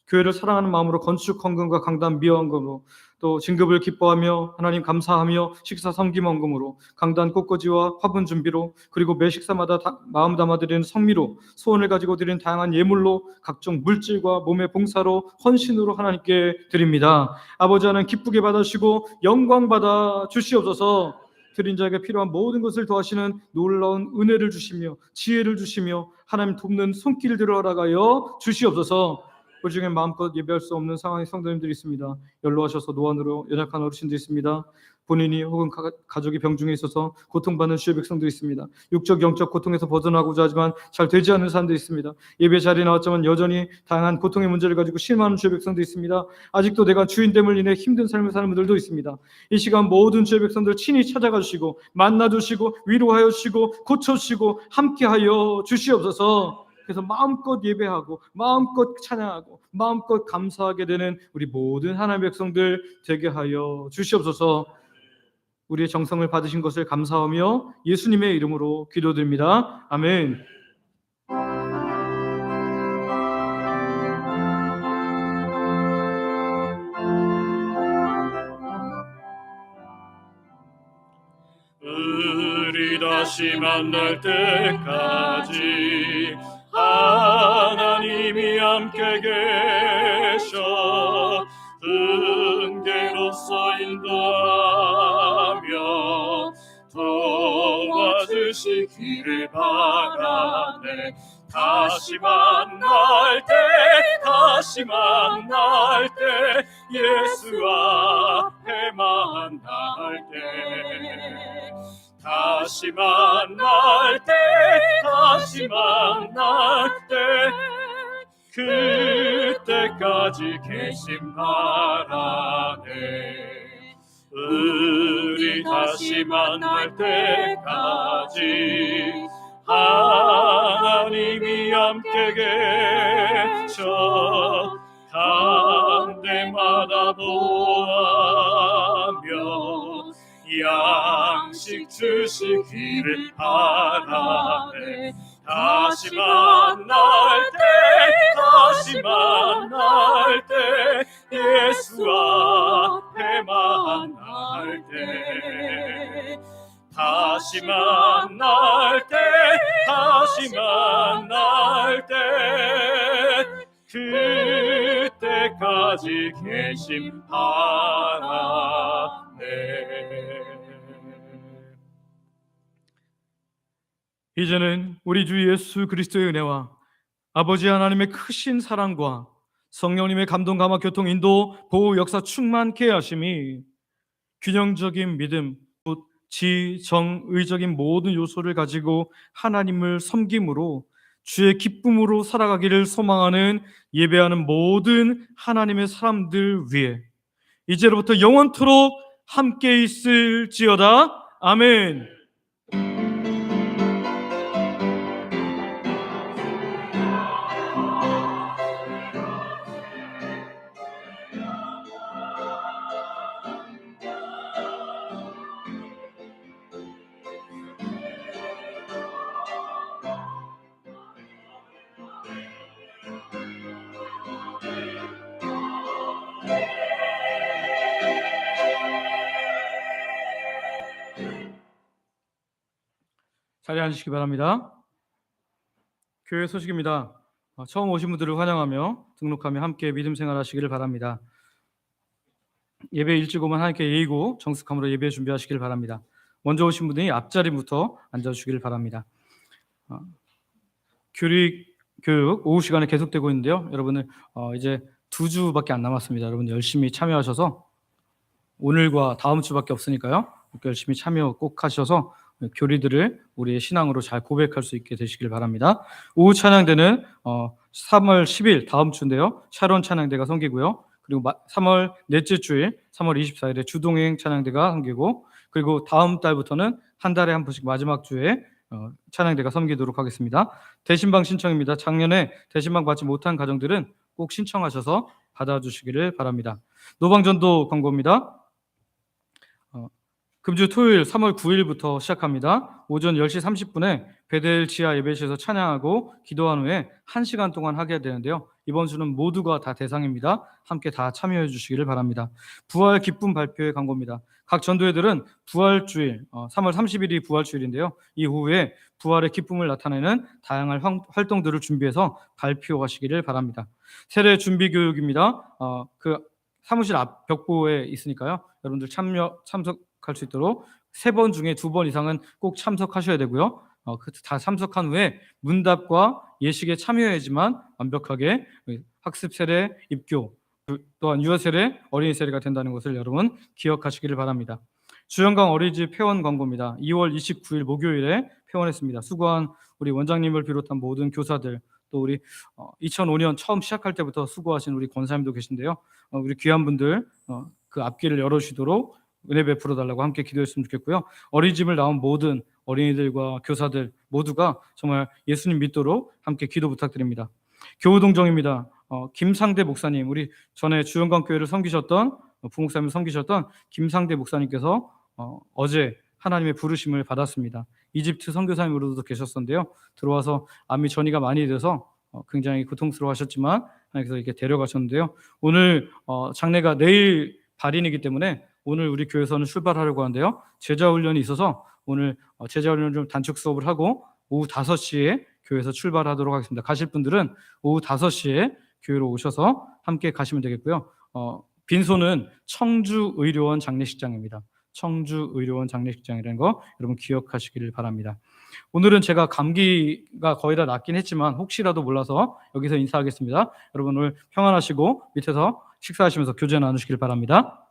교회를 사랑하는 마음으로 건축헌금과 강단 미화헌금으로 또 진급을 기뻐하며 하나님 감사하며 식사 섬김헌금으로 강단 꽃꽂이와 화분 준비로 그리고 매 식사마다 마음 담아드리는 성미로 소원을 가지고 드리는 다양한 예물로 각종 물질과 몸의 봉사로 헌신으로 하나님께 드립니다. 아버지 하나님 기쁘게 받으시고 영광 받아 주시옵소서. 드린 자에게 필요한 모든 것을 더하시는 놀라운 은혜를 주시며 지혜를 주시며 하나님 돕는 손길을 들어 허락하여 주시옵소서. 우리 중에 마음껏 예배할 수 없는 상황의 성도님들이 있습니다. 연로하셔서 노안으로 연약한 어르신도 있습니다. 본인이 혹은 가족이 병중에 있어서 고통받는 주의 백성도 있습니다. 육적 영적 고통에서 벗어나고자 하지만 잘 되지 않는 사람도 있습니다. 예배 자리에 나왔지만 여전히 다양한 고통의 문제를 가지고 실망하는 주의 백성도 있습니다. 아직도 내가 주인됨을 인해 힘든 삶을 사는 분들도 있습니다. 이 시간 모든 주의 백성들 친히 찾아가 주시고 만나 주시고 위로하여 주시고 고쳐 주시고 함께하여 주시옵소서. 그래서 마음껏 예배하고 마음껏 찬양하고 마음껏 감사하게 되는 우리 모든 하나님의 백성들 되게 하여 주시옵소서. 우리의 정성을 받으신 것을 감사하며 예수님의 이름으로 기도드립니다. 아멘. 우리 다시 만날 때까지 하나님이 함께 계셔 은계로서 인도하며 도와주시기를 바라네. 다시 만날 때 다시 만날 때 예수 앞에 만날 때 다시 만날 때 다시 만날 때 그때까지 계심 바라네. 우리 다시 만날 때까지 하나님이 함께 계셔 간 데마다 보아며 양식 주시기를 바라네. 다시 만날 때 다시 만날 때 예수 앞에 만날 때 다시 만날 때 다시 만날 때 그때까지 계심 바라네. 이제는 우리 주 예수 그리스도의 은혜와 아버지 하나님의 크신 사랑과 성령님의 감동, 감화, 교통, 인도, 보호, 역사 충만케 하심이 균형적인 믿음, 지, 정, 의적인 모든 요소를 가지고 하나님을 섬김으로 주의 기쁨으로 살아가기를 소망하는 예배하는 모든 하나님의 사람들 위해 이제로부터 영원토록 함께 있을지어다. 아멘. 자리에 앉으시기 바랍니다. 교회 소식입니다. 처음 오신 분들을 환영하며 등록하며 함께 믿음 생활하시기를 바랍니다. 예배 일찍 오면 하나님께 예의고 정숙함으로 예배 준비하시길 바랍니다. 먼저 오신 분들이 앞자리부터 앉아주시길 바랍니다. 교리 교육 오후 시간에 계속되고 있는데요. 여러분은 이제 2주밖에 안 남았습니다. 여러분 열심히 참여하셔서 오늘과 다음 주밖에 없으니까요. 열심히 참여 꼭 하셔서 교리들을 우리의 신앙으로 잘 고백할 수 있게 되시길 바랍니다. 오후 찬양대는 3월 10일 다음 주인데요. 샤론 찬양대가 섬기고요. 그리고 3월 넷째 주일 3월 24일에 주동행 찬양대가 섬기고 그리고 다음 달부터는 한 달에 한 번씩 마지막 주에 찬양대가 섬기도록 하겠습니다. 대신방 신청입니다. 작년에 대신방 받지 못한 가정들은 꼭 신청하셔서 받아주시기를 바랍니다. 노방전도 광고입니다. 금주 토요일 3월 9일부터 시작합니다. 오전 10시 30분에 베델 지하 예배실에서 찬양하고 기도한 후에 1시간 동안 하게 되는데요. 이번 주는 모두가 다 대상입니다. 함께 다 참여해 주시기를 바랍니다. 부활 기쁨 발표의 광고입니다. 각 전도회들은 부활주일 3월 30일이 부활주일인데요. 이후에 부활의 기쁨을 나타내는 다양한 활동들을 준비해서 발표하시기를 바랍니다. 세례 준비 교육입니다. 그 사무실 앞 벽보에 있으니까요. 여러분들 참석할 수 있도록 3번 중에 2번 이상은 꼭 참석하셔야 되고요. 다 참석한 후에 문답과 예식에 참여해야지만 완벽하게 학습 세례, 입교, 또한 유아 세례, 어린이 세례가 된다는 것을 여러분 기억하시기를 바랍니다. 주영강 어린이집 회원 광고입니다. 2월 29일 목요일에 회원했습니다. 수고한 우리 원장님을 비롯한 모든 교사들, 또 우리 2005년 처음 시작할 때부터 수고하신 우리 권사님도 계신데요. 우리 귀한 분들 그 앞길을 열어주시도록 은혜 베풀어 달라고 함께 기도했으면 좋겠고요. 어린이집을 나온 모든 어린이들과 교사들 모두가 정말 예수님 믿도록 함께 기도 부탁드립니다. 교우동정입니다. 김상대 목사님, 우리 전에 주영광교회를 섬기셨던 부목사님을 섬기셨던 김상대 목사님께서 어제 하나님의 부르심을 받았습니다. 이집트 선교사님으로도 계셨었는데요. 들어와서 암이 전이가 많이 돼서 굉장히 고통스러워하셨지만 하나님께서 이렇게 데려가셨는데요. 오늘 장례가 내일 발인이기 때문에 오늘 우리 교회에서는 출발하려고 하는데요. 제자훈련이 있어서 오늘 제자훈련 좀 단축 수업을 하고 오후 5시에 교회에서 출발하도록 하겠습니다. 가실 분들은 오후 5시에 교회로 오셔서 함께 가시면 되겠고요. 빈소는 청주의료원 장례식장입니다. 청주의료원 장례식장이라는 거 여러분 기억하시기를 바랍니다. 오늘은 제가 감기가 거의 다 낫긴 했지만 혹시라도 몰라서 여기서 인사하겠습니다. 여러분 오늘 평안하시고 밑에서 식사하시면서 교제 나누시길 바랍니다.